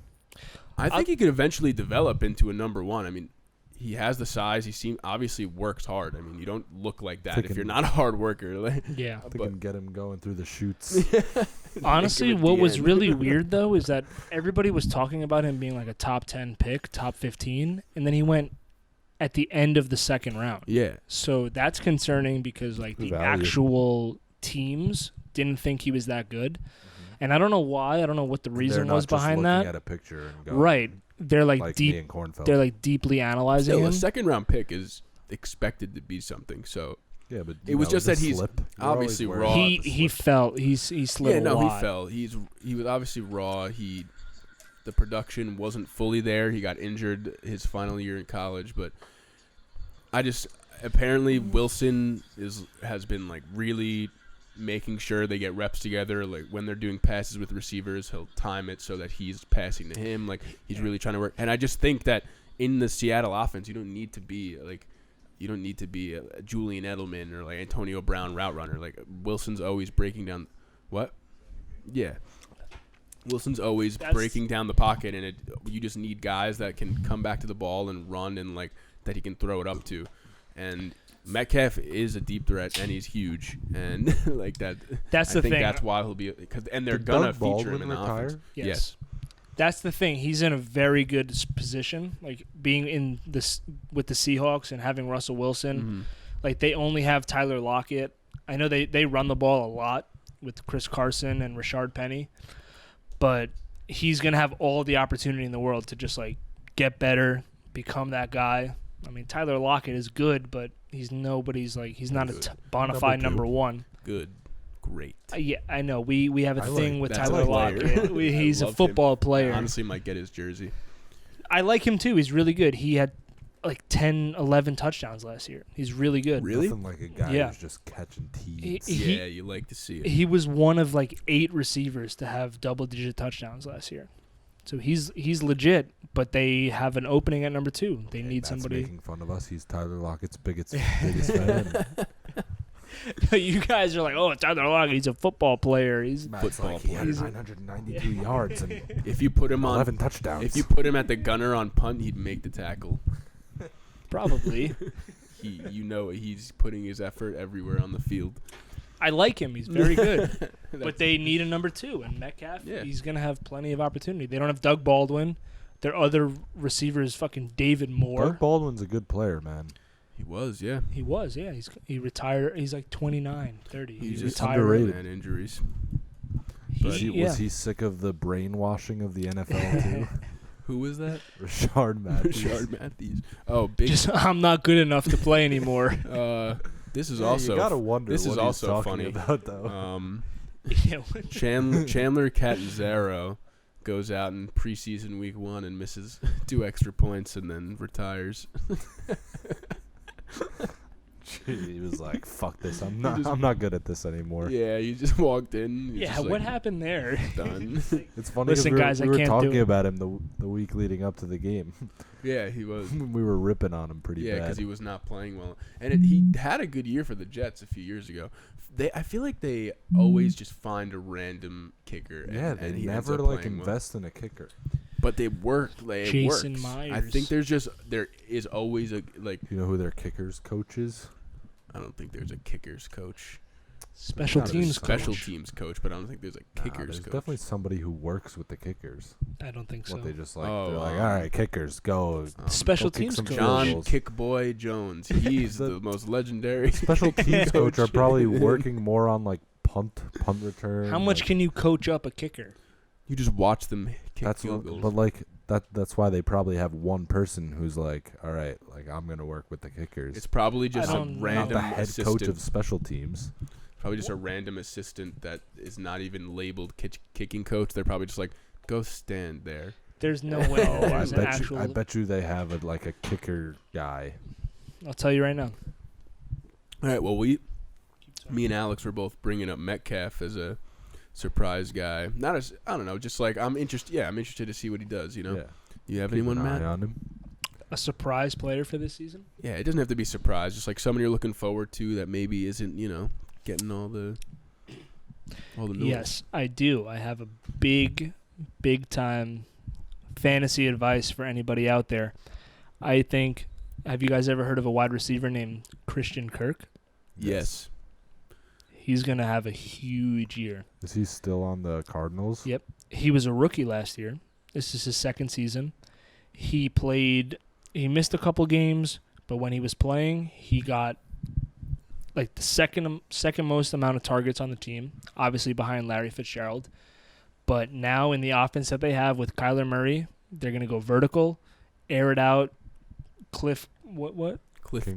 Speaker 2: I think he could eventually develop into a number one. I mean, he has the size. He obviously works hard. I mean, you don't look like that if you're not a hard worker. Like,
Speaker 1: Yeah.
Speaker 3: I think I can get him going through the chutes.
Speaker 1: Honestly,
Speaker 2: Make him at
Speaker 1: what
Speaker 2: the
Speaker 1: was
Speaker 2: end.
Speaker 1: really weird though is that everybody was talking about him being like a top 10 pick, top 15, and then he went at the end of the second round.
Speaker 2: Yeah.
Speaker 1: So that's concerning because like the
Speaker 3: Value.
Speaker 1: actual teams didn't think he was that good. And I don't know why. I don't know what the reason
Speaker 3: They're
Speaker 1: was
Speaker 3: not just
Speaker 1: behind
Speaker 3: looking
Speaker 1: that.
Speaker 3: at a picture and going,
Speaker 1: Right. They're like,
Speaker 3: like
Speaker 1: deep
Speaker 3: me and Kornfeld.
Speaker 1: they're like deeply analyzing
Speaker 2: Still,
Speaker 1: him.
Speaker 2: a second round pick is expected to be something. So
Speaker 3: Yeah, but
Speaker 2: It was just that he's
Speaker 3: slip. You're
Speaker 2: obviously
Speaker 3: always
Speaker 2: raw.
Speaker 3: worried about the
Speaker 1: he
Speaker 3: slip.
Speaker 1: fell. He slid
Speaker 2: yeah,
Speaker 1: a
Speaker 2: no,
Speaker 1: lot.
Speaker 2: he fell. He was obviously raw. The production wasn't fully there. He got injured his final year in college, but apparently Wilson has been like really making sure they get reps together. Like when they're doing passes with receivers, he'll time it so that he's passing to him. Like he's really trying to work. And I just think that in the Seattle offense, you don't need to be a Julian Edelman or like Antonio Brown route runner. Like Wilson's always breaking down. What? Yeah. Wilson's always breaking down the pocket, and you just need guys that can come back to the ball and run and like that he can throw it up to. And Metcalf is a deep threat, and he's huge, and like that.
Speaker 1: That's the
Speaker 2: I think
Speaker 1: thing.
Speaker 2: that's why he'll be and they're
Speaker 3: Did
Speaker 2: gonna
Speaker 3: Doug
Speaker 2: feature him
Speaker 3: Baldwin
Speaker 2: in the
Speaker 3: retire?
Speaker 2: offense.
Speaker 1: Yes. That's the thing. He's in a very good position, like being in this with the Seahawks and having Russell Wilson.
Speaker 2: Mm-hmm.
Speaker 1: Like they only have Tyler Lockett. I know they run the ball a lot with Chris Carson and Rashard Penny, but he's gonna have all the opportunity in the world to just like get better, become that guy. I mean, Tyler Lockett is good, but he's not a bona fide
Speaker 3: Number
Speaker 1: number one.
Speaker 2: Good. great.
Speaker 1: Yeah, I know. We have a
Speaker 3: I
Speaker 1: thing
Speaker 3: like-
Speaker 1: with
Speaker 2: that's
Speaker 1: Tyler
Speaker 2: a player.
Speaker 1: Lockett. He's
Speaker 2: I
Speaker 1: a
Speaker 2: love
Speaker 1: football player.
Speaker 2: I honestly might get his jersey.
Speaker 1: I like him too. He's really good. He had like 10, 11 touchdowns last year. He's really good.
Speaker 2: Really?
Speaker 3: Nothing like a guy
Speaker 1: Yeah.
Speaker 3: who's just catching
Speaker 1: He-
Speaker 3: tees.
Speaker 2: Yeah, you like to see it.
Speaker 1: He was one of like 8 receivers to have double-digit touchdowns last year. So he's legit, but they have an opening at number 2. They need
Speaker 3: Matt's
Speaker 1: somebody.
Speaker 3: making fun of us. He's Tyler Lockett's biggest fan.
Speaker 1: You guys are like, oh, Tyler Lockett, he's a football player. He's
Speaker 3: Matt's
Speaker 2: Football
Speaker 3: like, he had
Speaker 1: player.
Speaker 3: 992 yards and
Speaker 2: If you put him on,
Speaker 3: 11 touchdowns.
Speaker 2: if you put him at the gunner on punt, he'd make the tackle.
Speaker 1: probably.
Speaker 2: He's putting his effort everywhere on the field.
Speaker 1: I like him. He's very good. But they need a number 2, and Metcalf,
Speaker 2: Yeah.
Speaker 1: he's going to have plenty of opportunity. They don't have Doug Baldwin. Their other receiver is fucking David Moore.
Speaker 3: Doug Baldwin's a good player, man.
Speaker 2: He was, yeah.
Speaker 1: He was, yeah. He retired. He's like 29, 30.
Speaker 2: He's
Speaker 1: He's
Speaker 2: just
Speaker 1: retired.
Speaker 3: underrated.
Speaker 2: Man, injuries.
Speaker 3: Was he,
Speaker 1: yeah.
Speaker 3: was he sick of the brainwashing of the NFL too?
Speaker 2: Who was that?
Speaker 3: Rashard Matthews.
Speaker 2: Rashard Matthews. Oh, big.
Speaker 1: Just, I'm not good enough to play anymore.
Speaker 2: This is
Speaker 3: Yeah,
Speaker 2: also.
Speaker 3: you gotta wonder
Speaker 2: this
Speaker 3: what
Speaker 2: is
Speaker 3: he's
Speaker 2: also
Speaker 3: talking
Speaker 2: funny.
Speaker 3: about, though.
Speaker 1: Yeah.
Speaker 2: Chandler Catanzaro goes out in preseason week 1 and misses 2 extra points and then retires.
Speaker 3: He was like, "Fuck this! I'm not good at this anymore."
Speaker 2: Yeah, you just walked in.
Speaker 1: Yeah,
Speaker 2: just
Speaker 1: what
Speaker 2: like,
Speaker 1: happened there?
Speaker 2: Done.
Speaker 3: It's funny
Speaker 1: Listen,
Speaker 3: because
Speaker 1: guys, I
Speaker 3: we were
Speaker 1: can't do
Speaker 3: talking
Speaker 1: it.
Speaker 3: about him the week leading up to the game.
Speaker 2: Yeah, he was.
Speaker 3: We were ripping on him pretty
Speaker 2: Yeah,
Speaker 3: bad.
Speaker 2: because he was not playing well, and he had a good year for the Jets a few years ago. I feel like they always just find a random kicker.
Speaker 3: Yeah,
Speaker 2: and
Speaker 3: they
Speaker 2: he ends
Speaker 3: never
Speaker 2: up
Speaker 3: like
Speaker 2: playing well.
Speaker 3: invest in a kicker.
Speaker 2: But they work. Like, it
Speaker 1: Jason
Speaker 2: works. I
Speaker 1: Myers.
Speaker 2: think there is always a like.
Speaker 3: You know who their kickers coach is?
Speaker 2: I don't think there's a kickers coach.
Speaker 1: Special
Speaker 3: Not a
Speaker 1: teams
Speaker 2: Special
Speaker 1: coach.
Speaker 2: teams coach, but I don't think there's a
Speaker 3: Nah,
Speaker 2: kickers
Speaker 3: there's
Speaker 2: coach.
Speaker 3: definitely somebody who works with the kickers.
Speaker 1: I don't think so.
Speaker 3: What they just like,
Speaker 2: Oh,
Speaker 3: they're like, all right, kickers, go.
Speaker 1: Special
Speaker 3: go kick
Speaker 1: teams
Speaker 3: some
Speaker 1: coach.
Speaker 3: field
Speaker 2: John
Speaker 3: goals."
Speaker 2: Kickboy Jones. He's the most legendary.
Speaker 3: Special teams coach are probably working more on like punt return.
Speaker 1: How much
Speaker 3: like,
Speaker 1: can you coach up a kicker?
Speaker 2: You just watch them kick
Speaker 3: that's
Speaker 2: field
Speaker 3: what,
Speaker 2: goals.
Speaker 3: but like that's why they probably have one person who's like, all right, like I'm gonna work with the kickers.
Speaker 2: It's probably just
Speaker 1: I
Speaker 2: a
Speaker 1: don't know.
Speaker 3: not
Speaker 2: random
Speaker 3: the head
Speaker 2: assistant.
Speaker 3: coach of special teams.
Speaker 2: Probably just a random assistant that is not even labeled kicking coach. They're probably just like, go stand there.
Speaker 1: There's no way.
Speaker 3: Oh, I
Speaker 1: There's an
Speaker 3: bet
Speaker 1: actual.
Speaker 3: you. I bet you they have a kicker guy.
Speaker 1: I'll tell you right now.
Speaker 2: All right. Well, me and Alex were both bringing up Metcalf as a surprise guy. Not as I don't know. Just like I'm interested. Yeah, I'm interested to see what he does. You know.
Speaker 3: Yeah.
Speaker 2: You have
Speaker 3: Keep
Speaker 2: anyone,
Speaker 3: an eye
Speaker 2: Matt?
Speaker 3: on him.
Speaker 1: A surprise player for this season?
Speaker 2: Yeah, it doesn't have to be surprise. Just like someone you're looking forward to that maybe isn't, getting all the noise.
Speaker 1: Yes, I do. I have a big time fantasy advice for anybody out there. I think, have you guys ever heard of a wide receiver named Christian Kirk?
Speaker 2: Yes.
Speaker 1: He's going to have a huge year.
Speaker 3: Is he still on the Cardinals?
Speaker 1: Yep. He was a rookie last year. This is his second season. He missed a couple games, but when he was playing, he got like the second most amount of targets on the team, obviously behind Larry Fitzgerald. But now in the offense that they have with Kyler Murray, they're going to go vertical, air it out. Cliff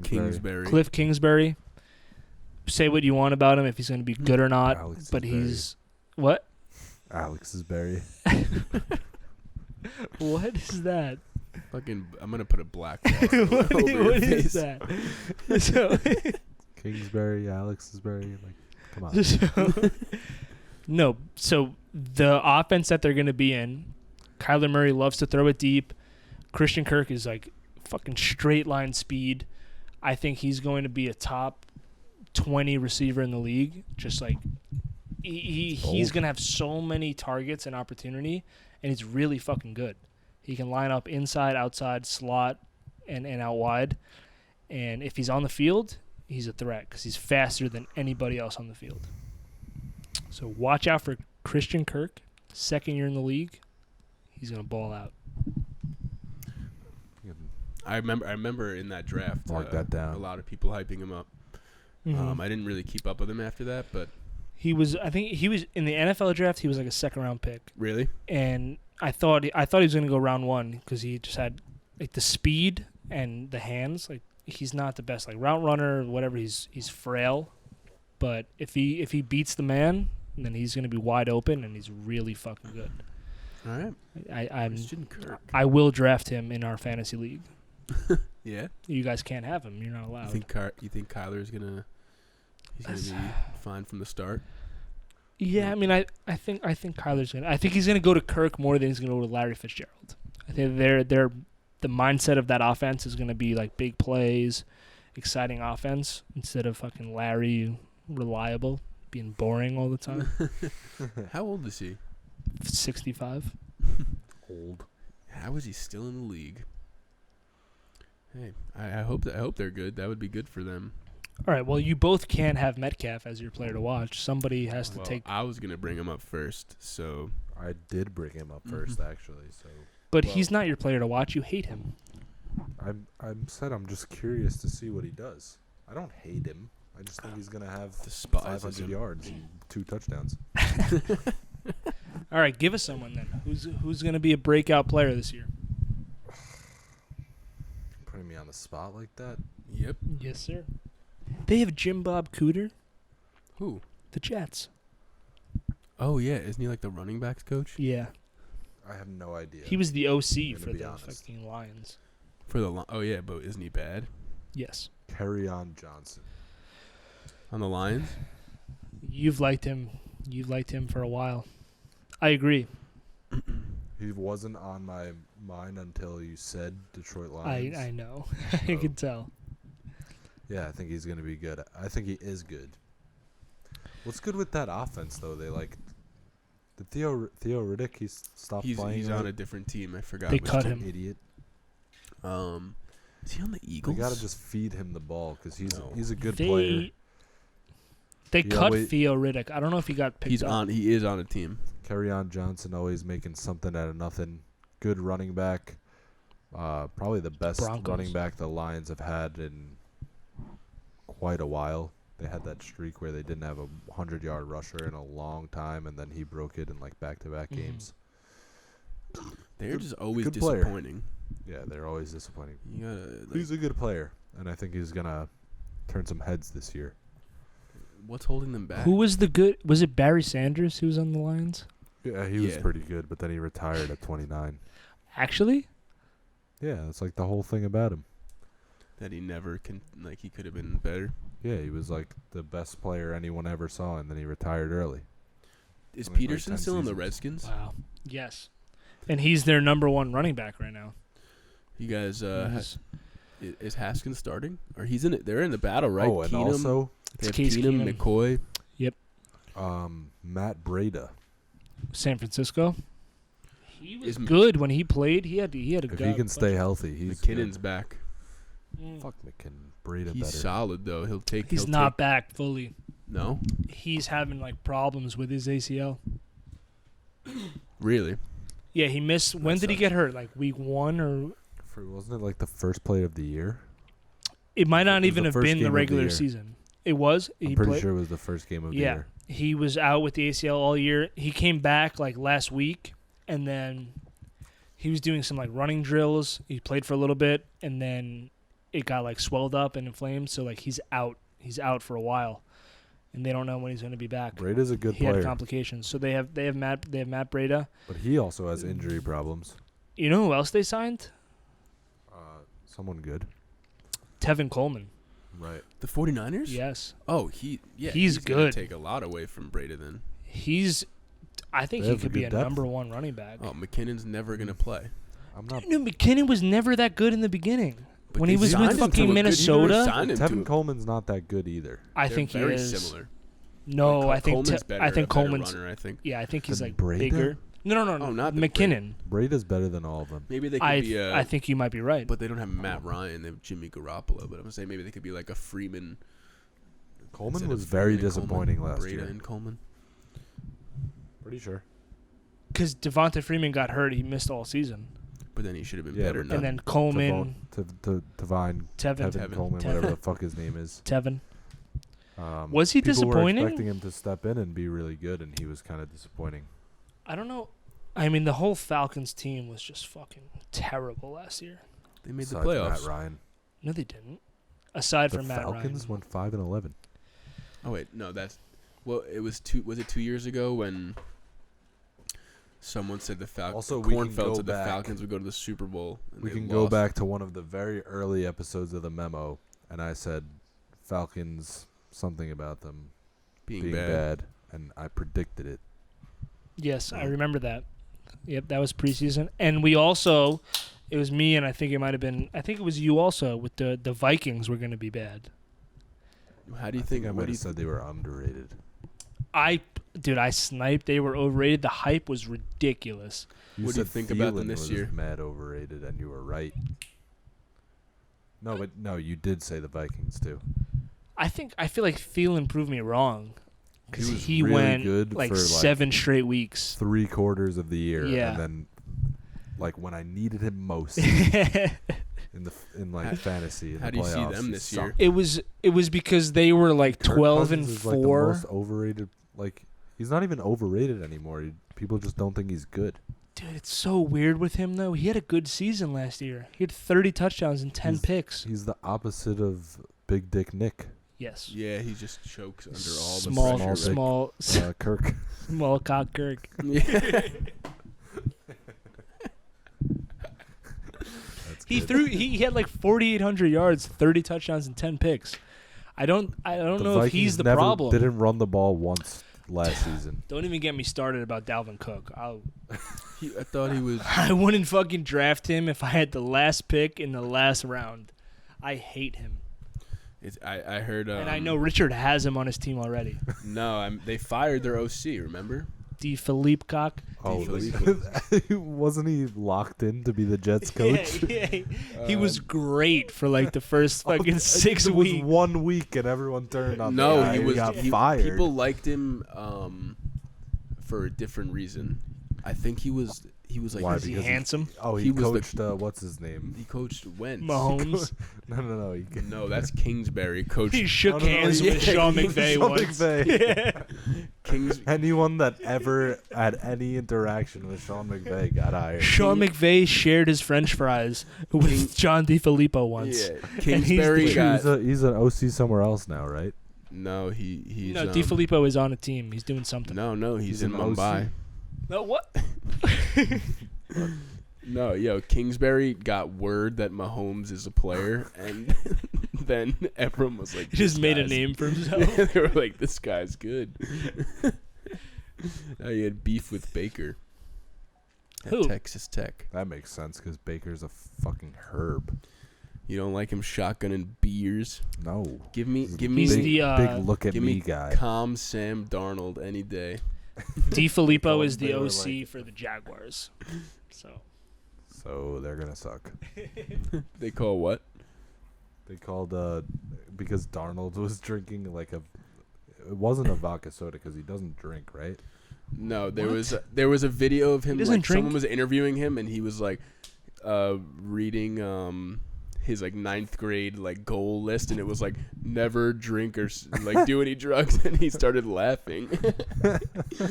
Speaker 2: Kingsbury.
Speaker 1: Cliff Kingsbury. Say what you want about him, if he's going to be good or not,
Speaker 3: Alex
Speaker 1: but
Speaker 3: Isberry.
Speaker 1: he's what?
Speaker 3: Alex Isberry.
Speaker 1: What is that?
Speaker 2: Fucking, I'm gonna put a black bar
Speaker 1: what
Speaker 2: over your
Speaker 1: is
Speaker 2: face.
Speaker 1: that? So,
Speaker 3: Kingsbury, Alex Isberry. Like, come on.
Speaker 1: no, so the offense that they're going to be in, Kyler Murray loves to throw it deep. Christian Kirk is like fucking straight line speed. I think he's going to be a top 20 receiver in the league. Just like he's going to have so many targets and opportunity, and he's really fucking good. He can line up inside, outside, slot, and out wide. And if he's on the field, he's a threat because he's faster than anybody else on the field. So watch out for Christian Kirk. Second year in the league, he's going to ball out.
Speaker 2: I remember in that draft,
Speaker 3: Mark that down.
Speaker 2: a lot of people hyping him up.
Speaker 1: Mm-hmm.
Speaker 2: I didn't really keep up with him after that, but
Speaker 1: I think he was in the NFL draft. He was like a second round pick,
Speaker 2: really,
Speaker 1: and I thought he was going to go round one because he just had like the speed and the hands. Like he's not the best like route runner, whatever. He's frail, But if he beats the man, then he's going to be wide open, and he's really fucking good.
Speaker 2: All right. Christian Kirk.
Speaker 1: I will draft him in our fantasy league.
Speaker 2: Yeah.
Speaker 1: You guys can't have him. You're not allowed.
Speaker 2: You think Kyler's gonna be fine from the start?
Speaker 1: Yeah, I mean, I think Kyler's gonna. I think he's gonna go to Kirk more than he's gonna go to Larry Fitzgerald. I think the mindset of that offense is gonna be like big plays, exciting offense instead of fucking Larry reliable being boring all the time.
Speaker 2: How old is he?
Speaker 1: 65.
Speaker 3: Old.
Speaker 2: How is he still in the league? Hey, I hope they're good. That would be good for them.
Speaker 1: All right. Well, you both can't have Metcalf as your player to watch. Somebody has to take.
Speaker 2: I was gonna bring him up first, so
Speaker 3: I did bring him up first, actually. So,
Speaker 1: But he's not your player to watch. You hate him.
Speaker 3: I'm just curious to see what he does. I don't hate him. I just think he's gonna have
Speaker 2: Despise
Speaker 3: 500
Speaker 2: him.
Speaker 3: yards and 2 touchdowns.
Speaker 1: All right. Give us someone then. Who's gonna be a breakout player this year?
Speaker 3: Putting me on the spot like that.
Speaker 2: Yep.
Speaker 1: Yes, sir. They have Jim Bob Cooter,
Speaker 2: Who?
Speaker 1: the Jets.
Speaker 2: Oh yeah, isn't he like the running backs coach
Speaker 1: Yeah.
Speaker 3: I have no idea.
Speaker 1: He was the OC
Speaker 3: I'm
Speaker 1: for
Speaker 3: gonna be
Speaker 1: the
Speaker 3: honest.
Speaker 1: fucking Lions.
Speaker 2: for the? Oh yeah, but isn't he bad
Speaker 1: Yes.
Speaker 3: Kerryon Johnson.
Speaker 2: on the Lions?
Speaker 1: You've liked him. You've liked him for a while. I agree.
Speaker 3: He wasn't on my mind until you said Detroit Lions.
Speaker 1: I know. I can tell.
Speaker 3: Yeah, I think he's going to be good. I think he is good. What's good with that offense, though? They the Theo Riddick. He's stopped playing.
Speaker 2: He's on a different team. I forgot.
Speaker 1: They
Speaker 2: which
Speaker 1: cut
Speaker 2: team.
Speaker 1: him.
Speaker 3: Idiot.
Speaker 2: Is he on the
Speaker 3: We
Speaker 2: Eagles?
Speaker 3: got to just feed him the ball because
Speaker 2: No.
Speaker 3: he's a good player.
Speaker 1: They
Speaker 3: Yeah,
Speaker 1: cut
Speaker 3: wait.
Speaker 1: Theo Riddick. I don't know if he got picked up.
Speaker 2: He is on a team.
Speaker 3: Kerryon Johnson always making something out of nothing. Good running back. Probably the best
Speaker 1: Broncos.
Speaker 3: running back the Lions have had in quite a while. They had that streak where they didn't have a 100-yard rusher in a long time, and then he broke it in like back-to-back
Speaker 1: Mhm.
Speaker 3: games.
Speaker 2: They're
Speaker 3: Good-
Speaker 2: just always
Speaker 3: good player.
Speaker 2: disappointing.
Speaker 3: Yeah, they're always disappointing.
Speaker 2: You gotta.
Speaker 3: He's a good player, and I think he's gonna turn some heads this year.
Speaker 2: What's holding them back?
Speaker 1: Who was the good? Was it Barry Sanders who was on the Lions?
Speaker 3: Yeah, he was
Speaker 2: Yeah.
Speaker 3: pretty good, but then he retired at 29.
Speaker 1: Actually,
Speaker 3: Yeah, that's like the whole thing about him.
Speaker 2: That he never can. Like he could have been better.
Speaker 3: Yeah, he was like the best player anyone ever saw, and then he retired early.
Speaker 2: Is
Speaker 3: Only, like,
Speaker 2: Peterson
Speaker 3: 10
Speaker 2: still in the
Speaker 3: seasons.
Speaker 2: Redskins?
Speaker 1: wow. Yes, and he's their number one running back right now.
Speaker 2: You guys,
Speaker 1: He's-
Speaker 2: is Haskins starting? Or he's in it? They're in the battle, right?
Speaker 3: Oh, and
Speaker 2: Keenum,
Speaker 3: also
Speaker 2: they have
Speaker 1: Case
Speaker 2: Keenum,
Speaker 1: Keenum.
Speaker 2: McCoy.
Speaker 3: Matt Breida.
Speaker 1: San Francisco. He was
Speaker 2: Is-
Speaker 1: good when he played. He had a
Speaker 3: If he can stay healthy, he's
Speaker 2: McKinnon's
Speaker 3: good.
Speaker 2: back.
Speaker 3: Fuck McKinnon. Breida
Speaker 2: He's
Speaker 3: better.
Speaker 2: solid though.
Speaker 1: He's not back fully.
Speaker 2: No,
Speaker 1: He's having like problems with his ACL.
Speaker 2: really.
Speaker 1: Yeah, he missed. When did he
Speaker 3: sucks.
Speaker 1: get hurt? Like week 1 or
Speaker 3: Wasn't it like the first play of the year?
Speaker 1: it might not
Speaker 3: It was
Speaker 1: even
Speaker 3: the
Speaker 1: have
Speaker 3: first
Speaker 1: been
Speaker 3: game
Speaker 1: the
Speaker 3: of the
Speaker 1: regular
Speaker 3: year.
Speaker 1: season. It was.
Speaker 3: I'm
Speaker 1: He
Speaker 3: pretty
Speaker 1: played.
Speaker 3: sure it was the first game of the
Speaker 1: Yeah.
Speaker 3: year.
Speaker 1: He was out with the ACL all year. He came back like last week, and then he was doing some like running drills. He played for a little bit, and then it got like swelled up and inflamed. So like he's out. He's out for a while, and they don't know when he's going to be back.
Speaker 3: Breida's a good
Speaker 1: He had
Speaker 3: player,
Speaker 1: complications. So they have Matt Breida.
Speaker 3: but he also has injury problems.
Speaker 1: You know who else they signed?
Speaker 3: Someone good.
Speaker 1: Tevin Coleman.
Speaker 3: Right.
Speaker 2: The 49ers?
Speaker 1: Yes,
Speaker 2: Oh,
Speaker 1: He's
Speaker 2: gonna
Speaker 1: good.
Speaker 2: take a lot away from Breda then.
Speaker 1: I think
Speaker 3: They
Speaker 1: he
Speaker 3: have
Speaker 1: could
Speaker 3: a
Speaker 1: be
Speaker 3: good
Speaker 1: a
Speaker 3: depth.
Speaker 1: number 1 running back.
Speaker 2: Oh, McKinnon's never gonna play.
Speaker 3: I'm not.
Speaker 1: No, McKinnon was never that good in the beginning.
Speaker 2: But
Speaker 1: When
Speaker 2: they
Speaker 1: he was
Speaker 2: signed
Speaker 1: with
Speaker 2: him to
Speaker 1: fucking
Speaker 2: a good-
Speaker 1: Minnesota?
Speaker 2: signed him to
Speaker 3: Tevin
Speaker 2: a-
Speaker 3: Coleman's not that good either.
Speaker 1: I
Speaker 2: they're
Speaker 1: think he
Speaker 2: very
Speaker 1: is.
Speaker 2: similar.
Speaker 1: No,
Speaker 2: Like,
Speaker 1: I think
Speaker 2: Coleman's better,
Speaker 1: I
Speaker 2: a
Speaker 1: think
Speaker 2: better
Speaker 1: Coleman's.
Speaker 2: runner, I think.
Speaker 1: Yeah, I think he's
Speaker 3: Than
Speaker 1: like
Speaker 3: Breida?
Speaker 1: bigger. No,
Speaker 2: Oh, not the
Speaker 1: McKinnon.
Speaker 3: Breida's better than all of them.
Speaker 2: Maybe they could be
Speaker 1: I think you might be right.
Speaker 2: but they don't have Matt Ryan. They have Jimmy Garoppolo. But I'm saying maybe they could be like a Freeman.
Speaker 3: Coleman
Speaker 2: instead of
Speaker 3: was very
Speaker 2: Freeman and
Speaker 3: disappointing
Speaker 2: Coleman,
Speaker 3: last
Speaker 2: Breda
Speaker 3: year.
Speaker 2: and Coleman.
Speaker 3: Pretty sure.
Speaker 1: Because Devonta Freeman got hurt, he missed all season,
Speaker 2: But then he should have been
Speaker 3: Yeah,
Speaker 2: better.
Speaker 3: but
Speaker 2: Not,
Speaker 1: and then Coleman,
Speaker 3: Tevin
Speaker 1: Tevin.
Speaker 3: Coleman,
Speaker 1: Tevin.
Speaker 3: whatever the fuck his name is.
Speaker 1: Tevin. Was he
Speaker 3: people
Speaker 1: disappointing?
Speaker 3: Were expecting him to step in and be really good, and he was kind of disappointing.
Speaker 1: I don't know. I mean, the whole Falcons team was just fucking terrible last year.
Speaker 2: they made the
Speaker 3: Besides
Speaker 2: playoffs.
Speaker 3: Matt Ryan.
Speaker 1: No, they didn't. Aside
Speaker 3: The
Speaker 1: from Matt
Speaker 3: Falcons
Speaker 1: Ryan.
Speaker 3: went 5-11.
Speaker 2: Oh wait, no, that's well. It was 2. Was it 2 years ago when someone said the Falcons?
Speaker 3: Also, we can
Speaker 2: Kornfeld
Speaker 3: go
Speaker 2: said the
Speaker 3: back.
Speaker 2: Falcons would go to the Super Bowl. And
Speaker 3: We
Speaker 2: they
Speaker 3: can go
Speaker 2: lost.
Speaker 3: back to one of the very early episodes of the Memo, and I said Falcons something about them
Speaker 2: being
Speaker 3: being
Speaker 2: bad.
Speaker 3: bad, and I predicted it.
Speaker 1: Yes, I remember that. Yep, that was preseason. And we also, it was me and I think it was you also with the Vikings were going to be bad.
Speaker 2: How do you
Speaker 3: I
Speaker 2: think?
Speaker 3: I
Speaker 2: What
Speaker 3: might
Speaker 2: do you
Speaker 3: have said they were underrated.
Speaker 1: I sniped. They were overrated. The hype was ridiculous.
Speaker 2: What do you
Speaker 3: said
Speaker 2: think about them
Speaker 3: Thielen
Speaker 2: this
Speaker 3: was
Speaker 2: year?
Speaker 3: Mad overrated, and you were right. No, you did say the Vikings too.
Speaker 1: I feel like Thielen proved me wrong because
Speaker 3: was
Speaker 1: he
Speaker 3: really
Speaker 1: went
Speaker 3: good
Speaker 1: like
Speaker 3: for,
Speaker 1: 7 straight weeks.
Speaker 3: 3 quarters of the year,
Speaker 1: Yeah.
Speaker 3: and then like when I needed him most in like fantasy. In
Speaker 2: How
Speaker 3: the
Speaker 2: do you see
Speaker 3: playoffs,
Speaker 2: them
Speaker 3: he
Speaker 2: this year?
Speaker 3: sucked.
Speaker 1: It was because they were like
Speaker 3: Kirk
Speaker 1: 12
Speaker 3: Cousins
Speaker 1: and
Speaker 3: is, like, the
Speaker 1: 4.
Speaker 3: most overrated. Like he's not even overrated anymore. People just don't think he's good.
Speaker 1: Dude, it's so weird with him though. He had a good season last year. He had 30 touchdowns and 10 picks.
Speaker 3: He's the opposite of Big Dick Nick.
Speaker 1: Yes.
Speaker 2: Yeah, he just chokes under all
Speaker 1: Small,
Speaker 2: the pressure.
Speaker 1: small,
Speaker 3: Kirk.
Speaker 1: small cock Kirk.
Speaker 2: Yeah.
Speaker 3: That's
Speaker 1: He
Speaker 3: good.
Speaker 1: threw. He had like 4,800 yards, 30 touchdowns, and 10 picks. I don't
Speaker 3: The
Speaker 1: know if he's
Speaker 3: Vikings
Speaker 1: the
Speaker 3: never
Speaker 1: problem.
Speaker 3: Didn't run the ball once last season.
Speaker 1: Don't even get me started about Dalvin Cook.
Speaker 2: I thought he was.
Speaker 1: I wouldn't fucking draft him if I had the last pick in the last round. I hate him,
Speaker 2: I heard.
Speaker 1: and I know Richard has him on his team already.
Speaker 2: No, they fired their OC. Remember?
Speaker 1: D. Philippe Cock.
Speaker 3: Oh,
Speaker 2: Philippe.
Speaker 3: wasn't he locked in to be the Jets coach?
Speaker 1: Yeah. He was great for like the first fucking 6
Speaker 3: It was
Speaker 1: weeks.
Speaker 3: 1 week and everyone turned on.
Speaker 2: No,
Speaker 3: the guy.
Speaker 2: he was.
Speaker 3: got fired.
Speaker 2: People liked him for a different reason. I think he was like.
Speaker 3: Why?
Speaker 1: Is he
Speaker 3: Because
Speaker 1: handsome?
Speaker 3: He
Speaker 2: he was
Speaker 3: coached. What's his name?
Speaker 2: He coached Wentz.
Speaker 1: Mahomes.
Speaker 3: No.
Speaker 2: No, that's Kingsbury. Coached
Speaker 1: He shook
Speaker 3: No,
Speaker 1: hands
Speaker 3: yeah,
Speaker 1: with Sean McVay
Speaker 3: Sean
Speaker 1: once.
Speaker 3: McVay.
Speaker 2: Kings.
Speaker 3: Anyone that ever had any interaction with Sean McVay got hired.
Speaker 1: Sean McVay shared his French fries with John DiFilippo once.
Speaker 2: Yeah,
Speaker 1: And
Speaker 2: Kingsbury
Speaker 1: he's the
Speaker 2: got.
Speaker 3: He's an OC somewhere else now, right?
Speaker 2: No, he's.
Speaker 1: No, DiFilippo is on a team. He's doing something.
Speaker 2: No, he's in
Speaker 3: an OC.
Speaker 2: Mumbai.
Speaker 1: No, what?
Speaker 2: No, Kingsbury got word that Mahomes is a player, and then everyone was like,
Speaker 1: He just
Speaker 2: "This
Speaker 1: made a
Speaker 2: guy's-"
Speaker 1: name for himself.
Speaker 2: They were like, "This guy's good." Now he had beef with Baker. At
Speaker 1: Who?
Speaker 2: Texas Tech.
Speaker 3: That makes sense because Baker's a fucking herb.
Speaker 2: You don't like him shotgunning beers?
Speaker 3: No.
Speaker 2: Give me
Speaker 1: He's
Speaker 3: big,
Speaker 1: the,
Speaker 3: big look at
Speaker 2: give
Speaker 3: me
Speaker 2: me
Speaker 3: guy.
Speaker 2: calm Sam Darnold any day.
Speaker 1: DiFilippo is the
Speaker 3: They were
Speaker 1: OC
Speaker 3: like-
Speaker 1: for the Jaguars. So
Speaker 3: So they're gonna suck.
Speaker 2: They call what?
Speaker 3: They called because Darnold was drinking like it wasn't a vodka soda because he doesn't drink, right?
Speaker 2: No, there
Speaker 1: What?
Speaker 2: was a video of him.
Speaker 1: doesn't
Speaker 2: Like someone
Speaker 1: drink?
Speaker 2: was interviewing him, and he was like reading his like 9th grade like goal list, and it was like never drink or like do any drugs, and he started laughing.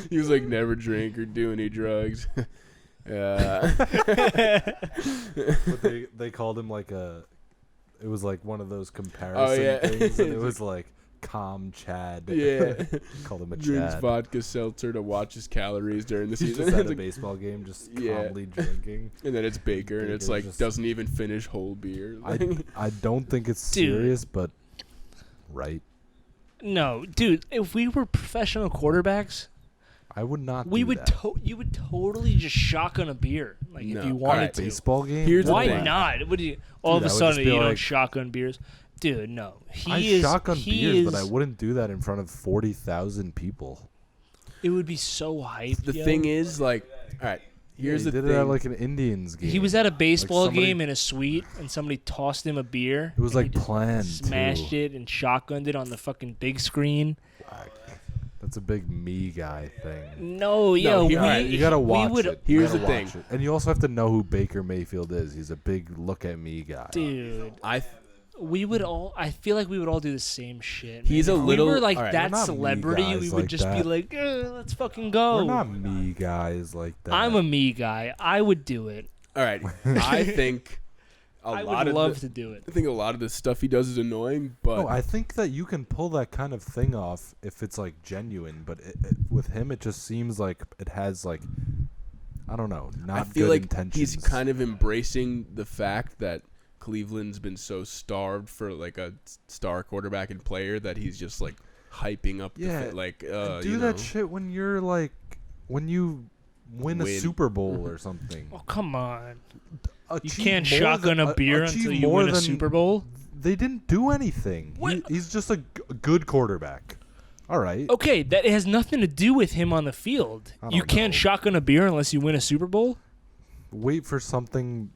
Speaker 2: He was like never drink or do any drugs.
Speaker 3: But they called him like it was like one of those comparison things, and it was like calm Chad.
Speaker 2: Yeah.
Speaker 3: Called him a
Speaker 2: Drinks
Speaker 3: Chad.
Speaker 2: vodka seltzer to watch his calories during the
Speaker 3: He's
Speaker 2: season.
Speaker 3: just at
Speaker 2: It's
Speaker 3: a
Speaker 2: like-
Speaker 3: baseball game, just
Speaker 2: Yeah.
Speaker 3: calmly drinking.
Speaker 2: and then it's Baker, and it's
Speaker 3: Baker
Speaker 2: like
Speaker 3: just-
Speaker 2: doesn't even finish whole beer.
Speaker 3: I don't think it's
Speaker 1: Dude.
Speaker 3: serious, but right.
Speaker 1: no, dude. If we were professional quarterbacks,
Speaker 3: I would not.
Speaker 1: we
Speaker 3: do
Speaker 1: would
Speaker 3: that.
Speaker 1: you would totally just shotgun a beer, like
Speaker 2: No.
Speaker 1: if you
Speaker 2: All
Speaker 1: wanted
Speaker 2: right,
Speaker 1: to.
Speaker 3: baseball game.
Speaker 2: Here's the
Speaker 1: Why
Speaker 2: thing.
Speaker 1: not? What do you? All
Speaker 3: Dude,
Speaker 1: of a
Speaker 3: I would
Speaker 1: sudden,
Speaker 3: just be
Speaker 1: you don't
Speaker 3: like-
Speaker 1: shotgun beers, dude. No,
Speaker 3: I
Speaker 1: he is.
Speaker 3: shotgun
Speaker 1: he
Speaker 3: beers, but
Speaker 1: is-
Speaker 3: I wouldn't do that in front of 40,000 people.
Speaker 1: It would be so hyped.
Speaker 2: The
Speaker 1: yo.
Speaker 2: thing is, like, all right, here's
Speaker 3: he
Speaker 2: the
Speaker 3: did
Speaker 2: thing.
Speaker 3: it at like an Indians game.
Speaker 1: He was at a baseball
Speaker 3: somebody-
Speaker 1: game in a suite, and somebody tossed him a beer.
Speaker 3: It was
Speaker 1: and he
Speaker 3: like
Speaker 1: just
Speaker 3: planned.
Speaker 1: smashed
Speaker 3: too.
Speaker 1: it and shotgunned it on the fucking big screen.
Speaker 3: That's a big me guy thing.
Speaker 1: No, yo,
Speaker 2: here-
Speaker 1: we,
Speaker 2: alright,
Speaker 3: You gotta watch
Speaker 1: we would,
Speaker 3: it. You
Speaker 2: Here's
Speaker 3: gotta
Speaker 2: the thing.
Speaker 3: watch it. And you also have to know who Baker Mayfield is. He's a big look at me guy.
Speaker 1: dude.
Speaker 2: I
Speaker 1: We would all. I feel like we would all do the same shit.
Speaker 2: He's
Speaker 1: man.
Speaker 2: a
Speaker 1: If
Speaker 2: little-
Speaker 1: We were like
Speaker 2: alright,
Speaker 1: that
Speaker 3: we're not me
Speaker 1: celebrity.
Speaker 3: guys
Speaker 1: We would
Speaker 3: like
Speaker 1: just be
Speaker 3: that.
Speaker 1: like, let's fucking go.
Speaker 3: We're not me guys like that.
Speaker 1: I'm a me guy. I would do it.
Speaker 2: all right. I think
Speaker 1: I would love to do it.
Speaker 2: I think a lot of the stuff he does is annoying, but
Speaker 3: No, I think that you can pull that kind of thing off if it's like genuine. But with him, it just seems like it has like, I don't know, not
Speaker 2: I feel
Speaker 3: good
Speaker 2: like
Speaker 3: intentions.
Speaker 2: he's kind of embracing the fact that Cleveland's been so starved for like a star quarterback and player that he's just like hyping up.
Speaker 3: Yeah, do that shit when you're like when you win a Super Bowl or something.
Speaker 1: Oh, come on. You
Speaker 3: Achieve
Speaker 1: can't
Speaker 3: more
Speaker 1: shotgun
Speaker 3: than-
Speaker 1: a beer
Speaker 3: achieve
Speaker 1: until you
Speaker 3: more
Speaker 1: win a
Speaker 3: than-
Speaker 1: Super Bowl?
Speaker 3: They didn't do anything.
Speaker 1: What?
Speaker 3: He's just a good quarterback. All right.
Speaker 1: Okay, that has nothing to do with him on the field.
Speaker 3: I
Speaker 1: You
Speaker 3: don't
Speaker 1: can't
Speaker 3: know.
Speaker 1: shotgun a beer unless you win a Super Bowl?
Speaker 3: Wait for something.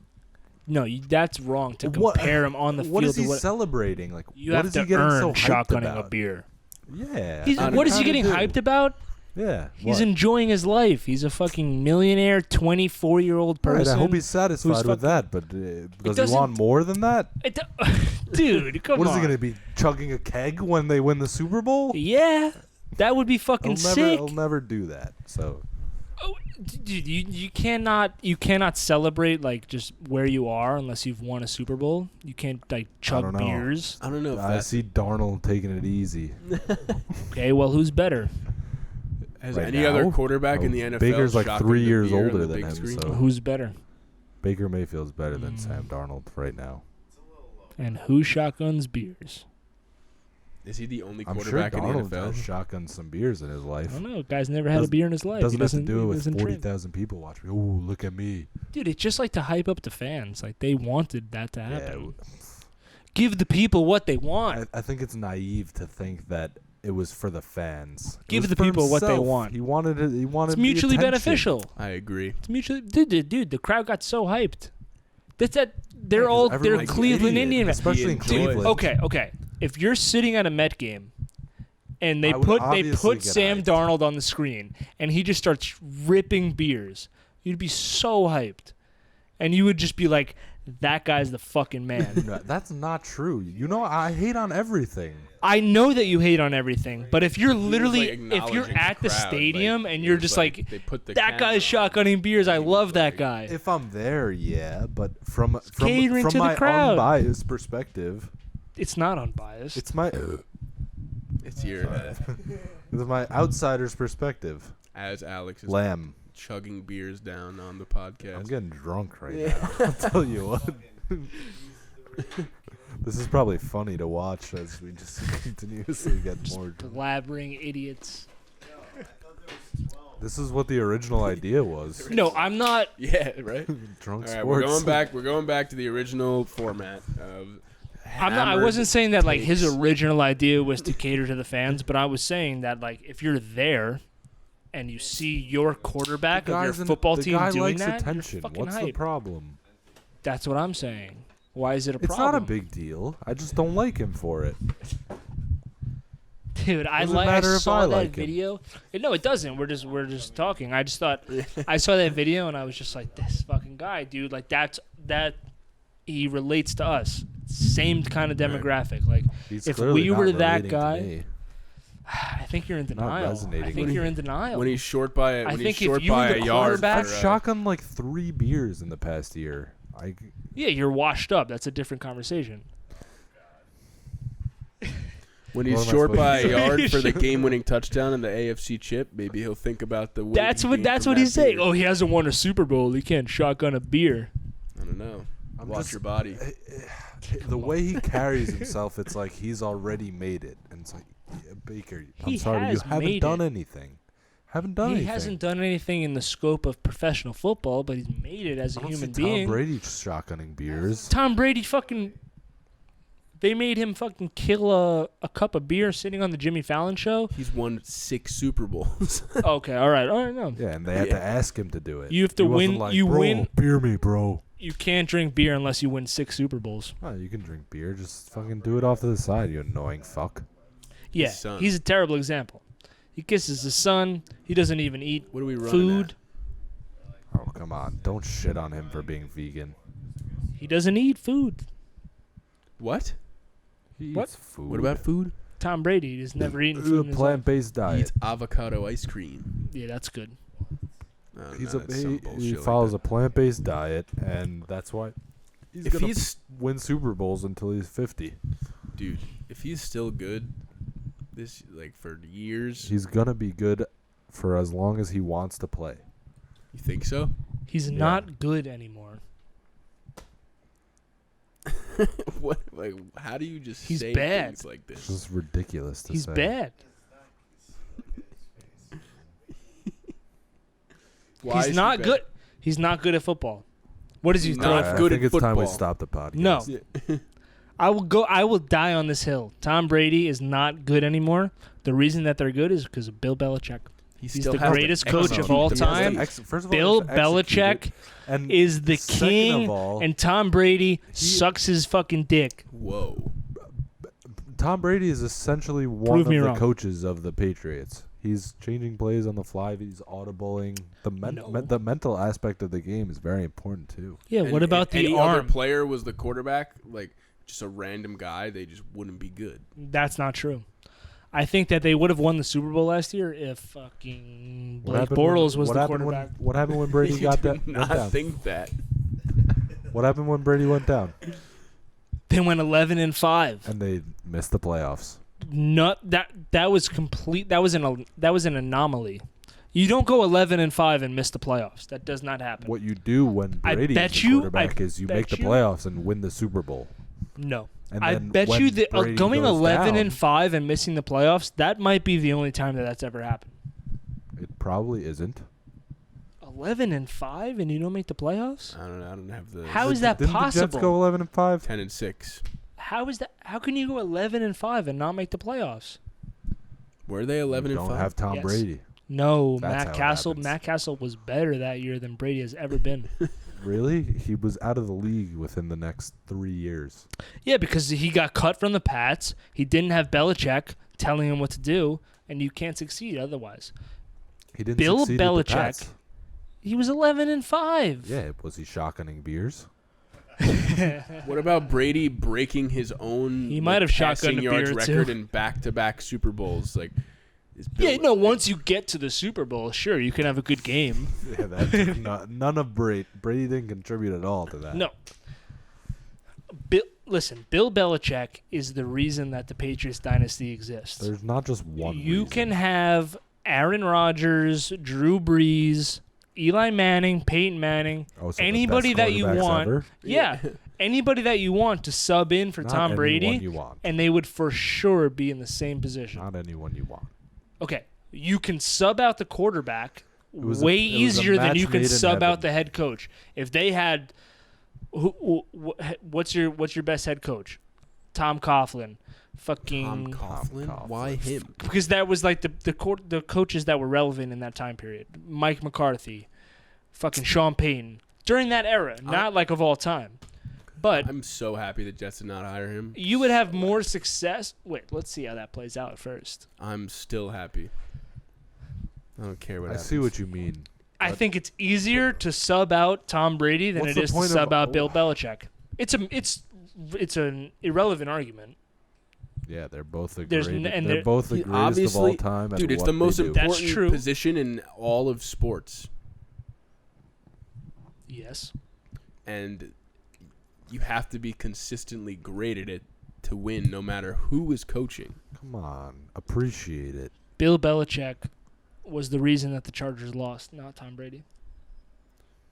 Speaker 1: No, that's wrong to
Speaker 3: What-
Speaker 1: compare him on the
Speaker 3: What
Speaker 1: field
Speaker 3: is he
Speaker 1: to what
Speaker 3: celebrating? Like,
Speaker 1: you
Speaker 3: what
Speaker 1: have
Speaker 3: is
Speaker 1: to
Speaker 3: he getting
Speaker 1: earn
Speaker 3: so hyped
Speaker 1: shotgunning
Speaker 3: about?
Speaker 1: a beer.
Speaker 3: Yeah.
Speaker 1: What is he getting
Speaker 3: Kinda
Speaker 1: hyped
Speaker 3: do.
Speaker 1: about?
Speaker 3: Yeah.
Speaker 1: He's
Speaker 3: what?
Speaker 1: enjoying his life. He's a fucking millionaire, 24-year-old
Speaker 3: Right,
Speaker 1: person.
Speaker 3: I hope he's satisfied with that, but does he
Speaker 1: doesn't-
Speaker 3: want more than that?
Speaker 1: Dude, come
Speaker 3: What
Speaker 1: on.
Speaker 3: is he going to be chugging a keg when they win the Super Bowl?
Speaker 1: Yeah, that would be fucking sick.
Speaker 3: He'll never do that. So
Speaker 1: Oh, dude, you cannot celebrate like just where you are unless you've won a Super Bowl. You can't like chug
Speaker 3: don't know.
Speaker 1: beers.
Speaker 2: I don't know if
Speaker 3: I see Darnold taking it easy.
Speaker 1: Okay, well, who's better?
Speaker 2: has
Speaker 3: Right
Speaker 2: any
Speaker 3: now?
Speaker 2: other quarterback in the
Speaker 3: Oh,
Speaker 2: NFL.
Speaker 3: Baker's like
Speaker 2: shotgunned
Speaker 3: 3
Speaker 2: a
Speaker 3: years
Speaker 2: beer on
Speaker 3: older
Speaker 2: the
Speaker 3: than
Speaker 2: big
Speaker 3: him,
Speaker 2: screen?
Speaker 3: so
Speaker 1: Who's better?
Speaker 3: Baker Mayfield's better than Sam Darnold right now.
Speaker 1: And who shotguns beers?
Speaker 2: Is he the only
Speaker 3: I'm sure
Speaker 2: quarterback in
Speaker 3: Darnold
Speaker 2: the
Speaker 3: has
Speaker 2: NFL?
Speaker 3: shotgunned some beers in his
Speaker 1: I
Speaker 3: life.
Speaker 1: don't know. Guy's never had a
Speaker 3: Doesn't-
Speaker 1: beer in his life.
Speaker 3: Doesn't
Speaker 1: He
Speaker 3: have to do it
Speaker 1: he
Speaker 3: with
Speaker 1: doesn't drink.
Speaker 3: 40,000 people watching. Ooh, look at me.
Speaker 1: Dude, it's just like to hype up the fans. Like they wanted that to happen.
Speaker 3: Yeah,
Speaker 1: Give the people what they want.
Speaker 3: I think it's naive to think that it was for the fans. It
Speaker 1: Give
Speaker 3: was
Speaker 1: the
Speaker 3: for
Speaker 1: people what they
Speaker 3: himself.
Speaker 1: want.
Speaker 3: He wanted it. He wanted
Speaker 1: It's
Speaker 3: the
Speaker 1: mutually
Speaker 3: attention.
Speaker 1: beneficial.
Speaker 2: I agree.
Speaker 1: It's mutually, dude. The crowd got so hyped. They're
Speaker 3: Yeah, 'cause
Speaker 1: they're
Speaker 3: everyone's
Speaker 1: Cleveland
Speaker 3: an idiot,
Speaker 1: Indian.
Speaker 3: especially in
Speaker 2: Dude,
Speaker 3: Cleveland.
Speaker 1: Okay. If you're sitting at a Met game and
Speaker 3: I
Speaker 1: they
Speaker 3: would
Speaker 1: put
Speaker 3: obviously get
Speaker 1: Sam
Speaker 3: hyped.
Speaker 1: Darnold on the screen and he just starts ripping beers, you'd be so hyped. And you would just be like, that guy's the fucking man.
Speaker 3: No, that's not true. You know, I hate on everything.
Speaker 1: I know that you hate on everything, but if you're literally
Speaker 2: like,
Speaker 1: if you're
Speaker 2: acknowledging
Speaker 1: at the
Speaker 2: crowd,
Speaker 1: stadium
Speaker 2: like,
Speaker 1: and
Speaker 2: he
Speaker 1: you're
Speaker 2: was
Speaker 1: just
Speaker 2: like,
Speaker 1: like
Speaker 2: they put the
Speaker 1: that guy's
Speaker 2: camera
Speaker 1: shotgunning beers, I
Speaker 2: He was
Speaker 1: love that
Speaker 2: like-
Speaker 1: guy.
Speaker 3: If I'm there, yeah, but from
Speaker 1: catering to the
Speaker 3: my
Speaker 1: crowd.
Speaker 3: unbiased perspective,
Speaker 1: It's not unbiased.
Speaker 3: it's my
Speaker 2: It's your
Speaker 3: it's my outsider's perspective.
Speaker 2: as Alex is
Speaker 3: Lamb.
Speaker 2: chugging beers down on the
Speaker 3: I'm
Speaker 2: podcast.
Speaker 3: getting drunk right now. I'll tell you what. This is probably funny to watch as we just continuously get more drunk.
Speaker 1: Blabbering idiots.
Speaker 3: This is what the original idea was.
Speaker 1: No, I'm not.
Speaker 2: Yeah, right.
Speaker 3: Drunk
Speaker 2: All right,
Speaker 3: sports.
Speaker 2: we're going back to the original format of.
Speaker 1: I
Speaker 2: hammered
Speaker 1: wasn't saying that like his
Speaker 2: takes.
Speaker 1: original idea was to cater to the fans, but I was saying that like if you're there and you see your quarterback of your football
Speaker 3: the
Speaker 1: team
Speaker 3: guy
Speaker 1: doing
Speaker 3: likes
Speaker 1: that,
Speaker 3: attention.
Speaker 1: you're fucking
Speaker 3: What's the
Speaker 1: hype.
Speaker 3: problem?
Speaker 1: That's what I'm saying. Why is it a
Speaker 3: It's
Speaker 1: problem?
Speaker 3: not a big deal. I just don't like him for it.
Speaker 1: Dude, I
Speaker 3: Doesn't matter if
Speaker 1: saw
Speaker 3: I
Speaker 1: that
Speaker 3: like him.
Speaker 1: video. No, it doesn't. We're just talking. I just thought I saw that video and I was just like, this fucking guy, dude. Like that he relates to us. Same kind of demographic. Like
Speaker 3: He's
Speaker 1: if
Speaker 3: clearly
Speaker 1: we
Speaker 3: not
Speaker 1: were that
Speaker 3: relating to
Speaker 1: guy,
Speaker 3: me.
Speaker 1: I think you're in
Speaker 3: Not
Speaker 1: denial. I
Speaker 3: resonating
Speaker 1: think
Speaker 3: with
Speaker 1: you're
Speaker 3: me.
Speaker 1: in denial.
Speaker 2: When he's short by
Speaker 1: I
Speaker 2: when
Speaker 1: think
Speaker 2: he's
Speaker 1: if
Speaker 2: short
Speaker 1: you were
Speaker 2: by
Speaker 1: the
Speaker 2: a yard.
Speaker 1: quarterback-
Speaker 3: I've shotgunned like 3 beers in the past year.
Speaker 1: Yeah, you're washed up. That's a different conversation.
Speaker 2: When
Speaker 3: What
Speaker 2: he's
Speaker 3: am I
Speaker 2: short
Speaker 3: supposed
Speaker 2: by
Speaker 3: to
Speaker 2: a
Speaker 3: say?
Speaker 2: yard for the game-winning touchdown in the AFC chip, maybe he'll think about the. weight
Speaker 1: That's
Speaker 2: he
Speaker 1: what
Speaker 2: gained
Speaker 1: that's
Speaker 2: from
Speaker 1: what
Speaker 2: that
Speaker 1: he's saying.
Speaker 2: beer.
Speaker 1: Oh, he hasn't won a Super Bowl. He can't shotgun a beer.
Speaker 2: I don't know.
Speaker 3: I'm
Speaker 2: Watch
Speaker 3: just-
Speaker 2: your body.
Speaker 3: The way he carries himself, it's like he's already made it. And it's like, yeah, Baker, I'm
Speaker 1: He
Speaker 3: sorry, you
Speaker 1: has
Speaker 3: haven't
Speaker 1: made
Speaker 3: done
Speaker 1: it.
Speaker 3: anything. Haven't done
Speaker 1: He
Speaker 3: anything.
Speaker 1: hasn't done anything in the scope of professional football, but he's made it as a
Speaker 3: I don't
Speaker 1: human
Speaker 3: see
Speaker 1: being.
Speaker 3: Tom Brady shotgunning beers.
Speaker 1: Tom Brady fucking. They made him fucking kill a cup of beer sitting on the Jimmy Fallon show.
Speaker 2: He's won 6 Super Bowls.
Speaker 1: Okay, all right, no.
Speaker 3: Yeah, and they had to ask him to do it.
Speaker 1: You have to
Speaker 3: He wasn't
Speaker 1: win-
Speaker 3: Like,
Speaker 1: you
Speaker 3: bro,
Speaker 1: win-
Speaker 3: Beer me, bro.
Speaker 1: You can't drink beer unless you win 6 Super Bowls.
Speaker 3: Oh, you can drink beer. Just fucking do it off to the side, you annoying fuck.
Speaker 1: Yeah,
Speaker 2: son.
Speaker 1: he's a terrible example. He kisses his son. He doesn't even eat
Speaker 2: What are we running
Speaker 1: food.
Speaker 3: Oh, come on. Don't shit on him for being vegan.
Speaker 1: He doesn't eat food.
Speaker 2: What?
Speaker 3: He
Speaker 1: What?
Speaker 3: eats food.
Speaker 2: What about food?
Speaker 1: Tom Brady has never eaten
Speaker 3: A
Speaker 1: food in his life.
Speaker 3: plant-based
Speaker 2: He
Speaker 3: diet.
Speaker 2: eats avocado ice cream.
Speaker 1: Yeah, that's good.
Speaker 2: Oh,
Speaker 3: He's
Speaker 2: no,
Speaker 3: a,
Speaker 2: that's some
Speaker 3: he
Speaker 2: bullshit like
Speaker 3: follows
Speaker 2: that.
Speaker 3: a plant-based diet, and that's why He's
Speaker 2: If
Speaker 3: gonna
Speaker 2: he's
Speaker 3: win Super Bowls until he's 50.
Speaker 2: dude, if he's still good, this for years.
Speaker 3: He's gonna be good for as long as he wants to play.
Speaker 2: You think so?
Speaker 1: He's
Speaker 3: Yeah.
Speaker 1: not good anymore.
Speaker 2: What? How do you just
Speaker 1: He's
Speaker 2: say
Speaker 1: bad.
Speaker 2: things like
Speaker 3: It's
Speaker 2: this?
Speaker 3: just ridiculous to
Speaker 1: He's
Speaker 3: say.
Speaker 1: bad.
Speaker 2: Why is
Speaker 1: He's
Speaker 2: he
Speaker 1: not
Speaker 2: bad?
Speaker 1: good. He's not good at football. What does he
Speaker 2: He's
Speaker 1: throw?
Speaker 2: not
Speaker 3: I
Speaker 2: good
Speaker 3: think
Speaker 2: at
Speaker 3: it's time we
Speaker 2: football.
Speaker 3: stop the podcast.
Speaker 1: No.
Speaker 2: Yeah.
Speaker 1: I will die on this hill. Tom Brady is not good anymore. The reason that they're good is because of Bill Belichick.
Speaker 2: He
Speaker 1: He's
Speaker 2: still
Speaker 1: the
Speaker 2: has to
Speaker 1: greatest coach of
Speaker 2: execute
Speaker 1: all
Speaker 2: the
Speaker 1: time.
Speaker 2: play.
Speaker 3: First of all,
Speaker 1: Bill
Speaker 3: he has to execute
Speaker 1: Belichick
Speaker 3: it. And
Speaker 1: is the
Speaker 3: second
Speaker 1: king,
Speaker 3: of all,
Speaker 1: and Tom Brady sucks his fucking dick.
Speaker 2: Whoa.
Speaker 3: Tom Brady is essentially one
Speaker 1: Prove
Speaker 3: of
Speaker 1: me
Speaker 3: the
Speaker 1: wrong.
Speaker 3: coaches of the Patriots. He's changing plays on the fly. He's audibling.
Speaker 1: No.
Speaker 3: The mental aspect of the game is very important too.
Speaker 1: Yeah,
Speaker 2: And
Speaker 1: what about
Speaker 2: if
Speaker 1: the
Speaker 2: any other
Speaker 1: arm?
Speaker 2: player was the quarterback, just a random guy, they just wouldn't be good.
Speaker 1: That's not true. I think that they would have won the Super Bowl last year if fucking Blake Bortles was the quarterback.
Speaker 3: What happened when Brady
Speaker 2: You
Speaker 3: got
Speaker 2: did
Speaker 3: that? Went
Speaker 2: not
Speaker 3: down?
Speaker 2: think that.
Speaker 3: What happened when Brady went down?
Speaker 1: They went 11-5.
Speaker 3: And they missed the playoffs.
Speaker 1: Not that was complete. That was an anomaly. You don't go 11-5 and miss the playoffs. That does not happen.
Speaker 3: What you do when
Speaker 1: I
Speaker 3: Brady
Speaker 1: bet
Speaker 3: is the
Speaker 1: you-
Speaker 3: quarterback
Speaker 1: I
Speaker 3: is you
Speaker 1: bet
Speaker 3: make the
Speaker 1: you-
Speaker 3: playoffs and win the Super Bowl.
Speaker 1: No.
Speaker 3: And
Speaker 1: I
Speaker 3: then
Speaker 1: bet
Speaker 3: when
Speaker 1: you that
Speaker 3: Brady
Speaker 1: going
Speaker 3: goes
Speaker 1: 11-5 and missing the playoffs, that might be the only time that that's ever happened.
Speaker 3: It probably isn't.
Speaker 1: 11-5 and you don't make the playoffs?
Speaker 2: I don't know. I don't have the.
Speaker 1: How is that
Speaker 3: Didn't the Jets
Speaker 1: possible?
Speaker 3: go 11-5?
Speaker 2: 10-6?
Speaker 1: How is that? How can you go 11-5 and not make the playoffs?
Speaker 2: Were they
Speaker 3: You
Speaker 2: 11-5?
Speaker 3: don't have Tom
Speaker 1: Yes.
Speaker 3: Brady.
Speaker 1: No,
Speaker 3: That's how
Speaker 1: Matt
Speaker 3: it
Speaker 1: Castle.
Speaker 3: happens.
Speaker 1: Matt Castle was better that year than Brady has ever been.
Speaker 3: Really? He was out of the league within the next 3 years.
Speaker 1: Yeah, because he got cut from the Pats. He didn't have Belichick telling him what to do, and you can't succeed otherwise.
Speaker 3: He didn't
Speaker 1: Bill
Speaker 3: succeed with the
Speaker 1: Belichick.
Speaker 3: Pats.
Speaker 1: He was 11-5.
Speaker 3: Yeah, was he shotgunning beers?
Speaker 2: What about Brady breaking his own
Speaker 1: He might have
Speaker 2: passing
Speaker 1: shotgunned a
Speaker 2: yards
Speaker 1: beer,
Speaker 2: record
Speaker 1: too.
Speaker 2: in back-to-back Super Bowls? Is Bill
Speaker 1: Yeah, no. Once you get to the Super Bowl, sure, you can have a good game.
Speaker 3: Yeah, that none of Brady. Brady didn't contribute at all to that.
Speaker 1: No. Listen, Bill Belichick is the reason that the Patriots dynasty exists.
Speaker 3: There's not just one.
Speaker 1: You
Speaker 3: reason.
Speaker 1: can have Aaron Rodgers, Drew Brees, Eli Manning, Peyton Manning,
Speaker 3: Oh, so the
Speaker 1: anybody
Speaker 3: best
Speaker 1: that you
Speaker 3: quarterbacks
Speaker 1: want.
Speaker 3: ever?
Speaker 1: Yeah, anybody that you want to sub in for
Speaker 3: Not
Speaker 1: Tom
Speaker 3: anyone
Speaker 1: Brady,
Speaker 3: you want.
Speaker 1: and they would for sure be in the same position.
Speaker 3: Not anyone you want.
Speaker 1: Okay, you can sub out the quarterback
Speaker 3: was
Speaker 1: way
Speaker 3: it was a
Speaker 1: easier than you
Speaker 3: match
Speaker 1: can
Speaker 3: made in
Speaker 1: sub out
Speaker 3: heaven.
Speaker 1: the head coach. If they had, what's your best head coach? Tom Coughlin, fucking.
Speaker 2: Tom Coughlin?
Speaker 3: Coughlin.
Speaker 2: Why him?
Speaker 1: Because that was like the coaches that were relevant in that time period. Mike McCarthy, fucking Sean Payton during that era, not like of all time. But
Speaker 2: I'm so happy the Jets did not hire him.
Speaker 1: you would have more success. Wait, let's see how that plays out first.
Speaker 2: I'm still happy. I don't care what
Speaker 3: I
Speaker 2: happens.
Speaker 3: see what you mean.
Speaker 1: I
Speaker 3: But-
Speaker 1: think it's easier to sub out Tom Brady than
Speaker 3: What's
Speaker 1: it
Speaker 3: the
Speaker 1: is to
Speaker 3: point of-
Speaker 1: sub out Bill Belichick. It's an irrelevant argument.
Speaker 3: Yeah, they're both the
Speaker 1: There's
Speaker 3: great,
Speaker 1: n- and
Speaker 3: they're
Speaker 1: they're-
Speaker 3: both the
Speaker 2: He
Speaker 3: greatest of all
Speaker 2: obviously-
Speaker 3: time. At
Speaker 2: Dude, it's
Speaker 3: what
Speaker 2: the
Speaker 3: they
Speaker 2: most
Speaker 3: do.
Speaker 1: That's
Speaker 2: important
Speaker 1: true.
Speaker 2: position in all of sports.
Speaker 1: Yes.
Speaker 2: And you have to be consistently great at it to win no matter who is coaching.
Speaker 3: Come on, appreciate it.
Speaker 1: Bill Belichick was the reason that the Chargers lost, not Tom Brady.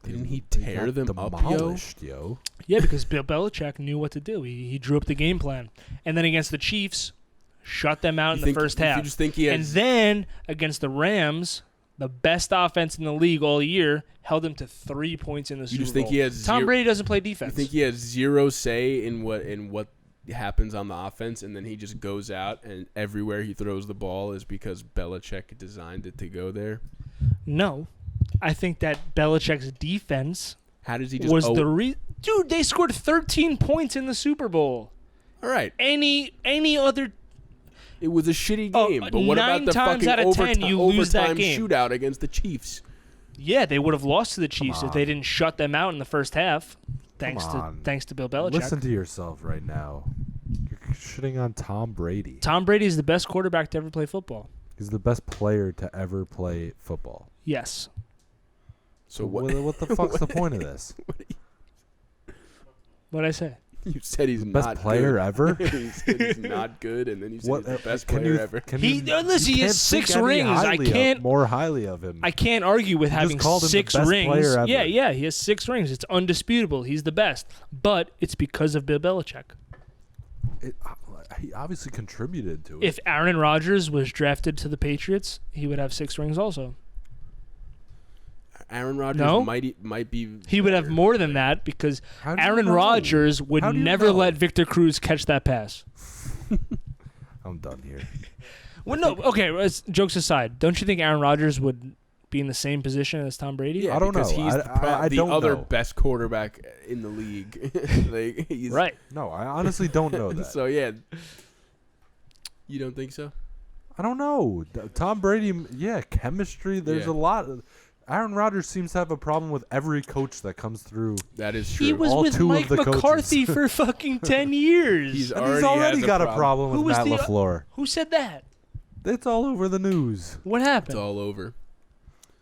Speaker 2: Didn't he
Speaker 3: They
Speaker 2: tear
Speaker 3: got
Speaker 2: them up, yo?
Speaker 3: demolished, yo?
Speaker 1: Yeah, because Bill Belichick knew what to do. He drew up the game plan. And then against the Chiefs, shut them out in the first
Speaker 2: You
Speaker 1: half.
Speaker 2: just think he
Speaker 1: And
Speaker 2: has
Speaker 1: then against the Rams, the best offense in the league all year, held them to 3 points in the Super
Speaker 2: just think
Speaker 1: Bowl.
Speaker 2: he has
Speaker 1: Tom
Speaker 2: zero-
Speaker 1: Brady doesn't play
Speaker 2: you
Speaker 1: defense.
Speaker 2: think he has zero say in what happens on the offense, and then he just goes out and everywhere he throws the ball is because Belichick designed it to go there?
Speaker 1: No. I think that Belichick's defense
Speaker 2: How does he just
Speaker 1: was the Dude, they scored 13 points in the Super Bowl.
Speaker 2: All right,
Speaker 1: Any other
Speaker 2: it was a shitty
Speaker 1: Oh,
Speaker 2: game, but what about
Speaker 1: 9
Speaker 2: the
Speaker 1: times
Speaker 2: fucking
Speaker 1: out of 10 you lose that
Speaker 2: overtime
Speaker 1: game.
Speaker 2: shootout against the Chiefs?
Speaker 1: Yeah, they would have lost to the Chiefs if
Speaker 3: on.
Speaker 1: they didn't shut them out in the first half. Thanks
Speaker 3: on.
Speaker 1: to Bill Belichick.
Speaker 3: Listen to yourself right now. You're shitting on Tom Brady.
Speaker 1: Tom Brady is the best quarterback to ever play football.
Speaker 3: He's the best player to ever play football.
Speaker 1: Yes.
Speaker 2: So
Speaker 3: what the fuck's the point of this?
Speaker 1: What'd I say?
Speaker 2: You said he's
Speaker 3: Best
Speaker 2: not
Speaker 3: player
Speaker 2: good.
Speaker 3: ever.
Speaker 2: You said he's not good, and then you said he's the best
Speaker 3: can
Speaker 2: player
Speaker 3: you-
Speaker 2: ever.
Speaker 3: can
Speaker 1: He
Speaker 3: you-
Speaker 1: listen.
Speaker 3: you
Speaker 1: He has
Speaker 3: can't think
Speaker 1: 6
Speaker 3: any
Speaker 1: rings. I
Speaker 3: highly of-
Speaker 1: can't.
Speaker 3: more highly of him.
Speaker 1: I can't argue with
Speaker 3: You
Speaker 1: having
Speaker 3: just called him the
Speaker 1: 6
Speaker 3: best
Speaker 1: rings.
Speaker 3: player ever.
Speaker 1: Yeah, he has 6 rings. It's undisputable. He's the best, but it's because of Bill Belichick.
Speaker 3: He obviously contributed to it.
Speaker 1: If Aaron Rodgers was drafted to the Patriots, he would have 6 rings also.
Speaker 2: Aaron Rodgers
Speaker 1: No?
Speaker 2: might be.
Speaker 1: He would have
Speaker 2: better.
Speaker 1: more than that because
Speaker 3: How do you
Speaker 1: Aaron
Speaker 3: know?
Speaker 1: Rodgers would
Speaker 3: How do you
Speaker 1: never
Speaker 3: know?
Speaker 1: let Victor Cruz catch that pass.
Speaker 3: I'm done here.
Speaker 1: Well, no, okay. Jokes aside, don't you think Aaron Rodgers would be in the same position as Tom Brady?
Speaker 2: Yeah,
Speaker 3: I don't
Speaker 2: because
Speaker 3: know.
Speaker 2: he's
Speaker 3: I
Speaker 2: the
Speaker 3: don't
Speaker 2: other
Speaker 3: know.
Speaker 2: best quarterback in the league. Like, he's,
Speaker 1: Right.
Speaker 3: No, I honestly don't know that.
Speaker 2: So yeah, you don't think so?
Speaker 3: I don't know. Tom Brady, yeah, chemistry. There's
Speaker 2: Yeah.
Speaker 3: a lot. Aaron Rodgers seems to have a problem with every coach that comes through.
Speaker 2: That is true.
Speaker 1: He was
Speaker 3: All
Speaker 1: with
Speaker 3: 2 of
Speaker 1: Mike
Speaker 3: the coaches.
Speaker 1: McCarthy for fucking 10 years.
Speaker 2: He's
Speaker 3: And he's
Speaker 2: already
Speaker 3: already
Speaker 2: has
Speaker 3: got
Speaker 2: a
Speaker 3: a problem
Speaker 1: Who
Speaker 3: with
Speaker 1: was
Speaker 3: Matt
Speaker 1: the-
Speaker 3: LaFleur.
Speaker 1: Who said that?
Speaker 3: It's all over the news.
Speaker 1: What
Speaker 2: It's
Speaker 1: happened?
Speaker 2: all over.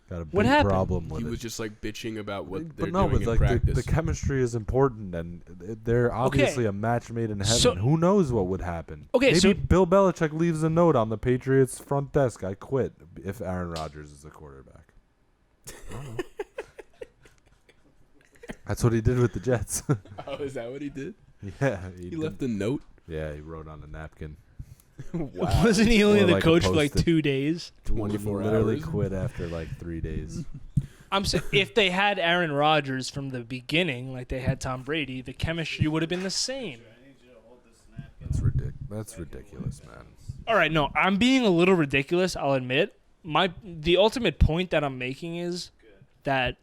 Speaker 3: Got a big
Speaker 1: What happened?
Speaker 3: problem with
Speaker 2: He
Speaker 3: it.
Speaker 2: was just like bitching about what they're
Speaker 3: But no,
Speaker 2: doing
Speaker 3: but
Speaker 2: in
Speaker 3: like
Speaker 2: practice.
Speaker 3: the chemistry is important, and they're obviously a match made in heaven.
Speaker 1: So-
Speaker 3: Who knows what would happen?
Speaker 1: Okay,
Speaker 3: Maybe
Speaker 1: so-
Speaker 3: Bill Belichick leaves a note on the Patriots front desk. I quit if Aaron Rodgers is the quarterback. I don't know. That's what he did with the Jets.
Speaker 2: Oh, is that what he did?
Speaker 3: Yeah,
Speaker 2: He
Speaker 3: did.
Speaker 2: left a note.
Speaker 3: Yeah, he wrote on a napkin.
Speaker 2: Wow.
Speaker 1: Wasn't he only
Speaker 3: Or
Speaker 1: the
Speaker 3: like a
Speaker 1: coach for like
Speaker 3: Post-it.
Speaker 1: 2 days?
Speaker 2: 24
Speaker 3: Literally
Speaker 2: hours.
Speaker 3: quit after like 3 days.
Speaker 1: I'm saying if they had Aaron Rodgers from the beginning, like they had Tom Brady, the chemistry would have been the same.
Speaker 3: That's ridiculous, man.
Speaker 1: All right, no, I'm being a little ridiculous. I'll admit. The ultimate point that I'm making is that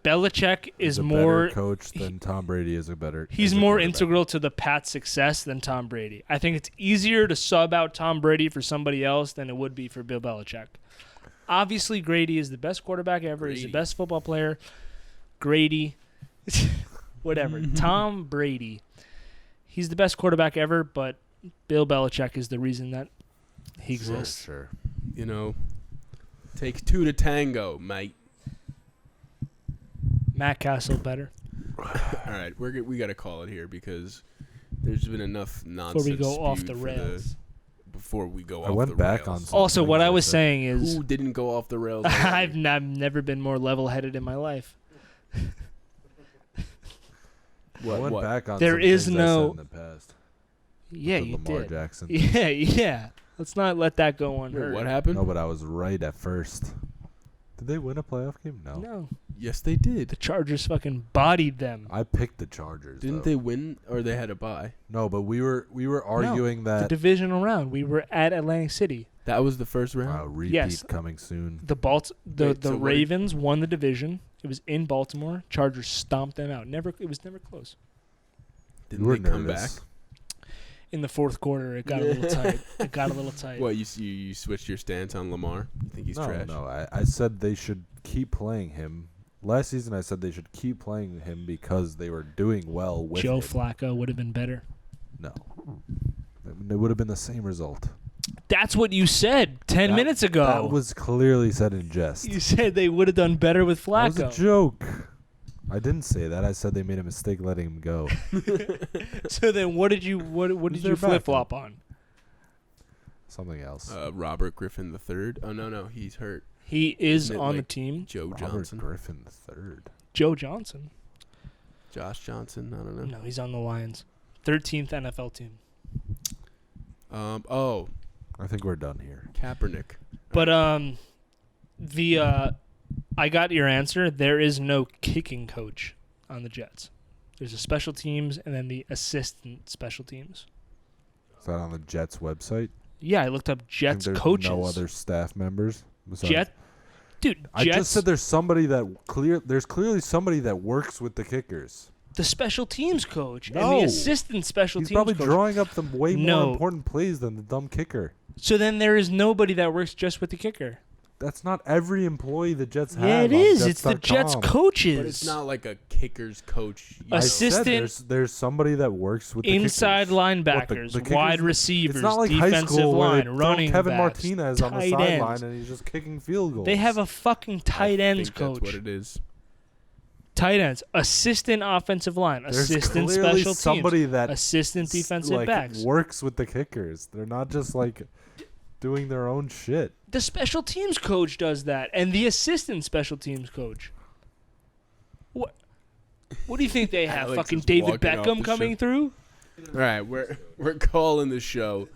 Speaker 1: Belichick is
Speaker 3: He's a
Speaker 1: more.
Speaker 3: better coach than Tom Brady is a better.
Speaker 1: He's
Speaker 3: is a
Speaker 1: more
Speaker 3: quarterback.
Speaker 1: integral to the Pats' success than Tom Brady. I think it's easier to sub out Tom Brady for somebody else than it would be for Bill Belichick. Obviously, Grady is the best quarterback ever. He's the
Speaker 2: Grady.
Speaker 1: best football player. Grady, whatever. Tom Brady, he's the best quarterback ever, but Bill Belichick is the reason that he exists.
Speaker 3: Sure.
Speaker 2: You know, takes 2 to tango, mate.
Speaker 1: Matt Castle better.
Speaker 2: All right, we got to call it here because there's been enough nonsense.
Speaker 1: Before we go off
Speaker 2: spewed
Speaker 1: the
Speaker 2: for
Speaker 1: rails.
Speaker 2: Before we go
Speaker 3: I
Speaker 2: off
Speaker 3: went
Speaker 2: the
Speaker 3: back
Speaker 2: rails.
Speaker 3: on some
Speaker 1: Also, what
Speaker 3: things
Speaker 1: I was
Speaker 3: said.
Speaker 1: saying is,
Speaker 2: Who didn't go off the rails?
Speaker 1: I've
Speaker 2: already?
Speaker 1: never been more level-headed in my life.
Speaker 3: I went
Speaker 2: What?
Speaker 3: back on
Speaker 1: There
Speaker 3: some
Speaker 1: is
Speaker 3: things
Speaker 1: no-
Speaker 3: I said in the past.
Speaker 1: Yeah,
Speaker 3: to
Speaker 1: you
Speaker 3: Lamar
Speaker 1: did.
Speaker 3: Jackson.
Speaker 1: Yeah. Let's not let that go
Speaker 2: Wait,
Speaker 1: unheard.
Speaker 2: what happened?
Speaker 3: No, but I was right at first. Did they win a playoff game? No.
Speaker 1: No,
Speaker 2: Yes, they did.
Speaker 1: the Chargers fucking bodied them.
Speaker 3: I picked the Chargers.
Speaker 2: Didn't
Speaker 3: though.
Speaker 2: they win or they had a bye?
Speaker 3: No, but we were arguing
Speaker 1: The
Speaker 3: that
Speaker 1: divisional round. We were at Atlantic City.
Speaker 2: That was the first round.
Speaker 3: repeat
Speaker 1: Yes.
Speaker 3: coming soon.
Speaker 1: The
Speaker 2: Wait, so what did-
Speaker 1: Ravens won the division. It was in Baltimore. Chargers stomped them out. It was never close.
Speaker 2: Didn't
Speaker 3: You were
Speaker 2: they come back?
Speaker 3: nervous.
Speaker 1: In the fourth quarter, it got a little tight. It got a little tight.
Speaker 2: What, you switched your stance on Lamar? You think he's
Speaker 3: no,
Speaker 2: trash?
Speaker 3: no. I said they should keep playing him. Last season, I said they should keep playing him because they were doing well with
Speaker 1: Joe
Speaker 3: him.
Speaker 1: Flacco would have been better.
Speaker 3: No. It would have been the same result.
Speaker 1: That's what you said 10
Speaker 3: That-
Speaker 1: minutes ago.
Speaker 3: That was clearly said in jest.
Speaker 1: You said they would have done better with
Speaker 3: That was a
Speaker 1: Flacco.
Speaker 3: joke. I didn't say that. I said they made a mistake letting him go.
Speaker 1: So then, what did you
Speaker 3: Who's their
Speaker 1: flip
Speaker 3: backup?
Speaker 1: flop on?
Speaker 3: Something else.
Speaker 2: Robert Griffin III. Oh no, he's hurt.
Speaker 1: He is
Speaker 2: Isn't it
Speaker 1: on the
Speaker 2: like
Speaker 1: team.
Speaker 2: Joe
Speaker 3: Robert
Speaker 2: Johnson,
Speaker 3: Griffin III.
Speaker 1: Joe Johnson.
Speaker 2: Josh Johnson. I don't know.
Speaker 1: No, he's on the Lions. 13th NFL team.
Speaker 2: Oh,
Speaker 3: I think we're done here.
Speaker 2: Kaepernick.
Speaker 1: But I got your answer. There is no kicking coach on the Jets. There's a special teams and then the assistant special teams.
Speaker 3: Is that on the Jets website?
Speaker 1: Yeah, I looked up
Speaker 3: Think
Speaker 1: Jets
Speaker 3: there's
Speaker 1: coaches.
Speaker 3: No other staff members. besides-
Speaker 1: Jet, dude.
Speaker 3: I
Speaker 1: Jets,
Speaker 3: just said there's somebody there's clearly somebody that works with the kickers.
Speaker 1: the special teams coach and
Speaker 3: No.
Speaker 1: the assistant special
Speaker 3: He's
Speaker 1: teams
Speaker 3: probably
Speaker 1: coach.
Speaker 3: drawing up the way
Speaker 1: No.
Speaker 3: more important plays than the dumb kicker.
Speaker 1: So then there is nobody that works just with the kicker.
Speaker 3: That's not every employee the Jets have.
Speaker 1: Yeah, it
Speaker 3: on
Speaker 1: is. It's the Jets
Speaker 3: Jets.com.
Speaker 1: coaches.
Speaker 2: But it's not like a kicker's coach.
Speaker 3: I said
Speaker 1: Assistant-
Speaker 3: there's somebody that works with the
Speaker 1: Inside
Speaker 3: kickers.
Speaker 1: linebackers,
Speaker 3: the kickers-
Speaker 1: wide receivers,
Speaker 3: It's not like high
Speaker 1: defensive
Speaker 3: school where
Speaker 1: line,
Speaker 3: they throw
Speaker 1: running
Speaker 3: Kevin
Speaker 1: backs,
Speaker 3: Martinez on the
Speaker 1: tight
Speaker 3: sideline
Speaker 1: ends.
Speaker 3: and he's just kicking field goals.
Speaker 1: They have a fucking tight
Speaker 2: I
Speaker 1: ends
Speaker 2: think
Speaker 1: coach.
Speaker 2: That's what it is.
Speaker 1: Tight ends, assistant offensive line,
Speaker 3: There's
Speaker 1: assistant
Speaker 3: clearly
Speaker 1: special
Speaker 3: somebody
Speaker 1: teams,
Speaker 3: that
Speaker 1: assistant defensive
Speaker 3: like,
Speaker 1: backs.
Speaker 3: works with the kickers. They're not just like doing their own shit.
Speaker 1: The special teams coach does that, and the assistant special teams coach. What? What do you think they have?
Speaker 2: Alex
Speaker 1: Fucking
Speaker 2: is
Speaker 1: David
Speaker 2: walking off
Speaker 1: Beckham
Speaker 2: the
Speaker 1: coming
Speaker 2: show.
Speaker 1: through?
Speaker 2: All right, we're calling the show.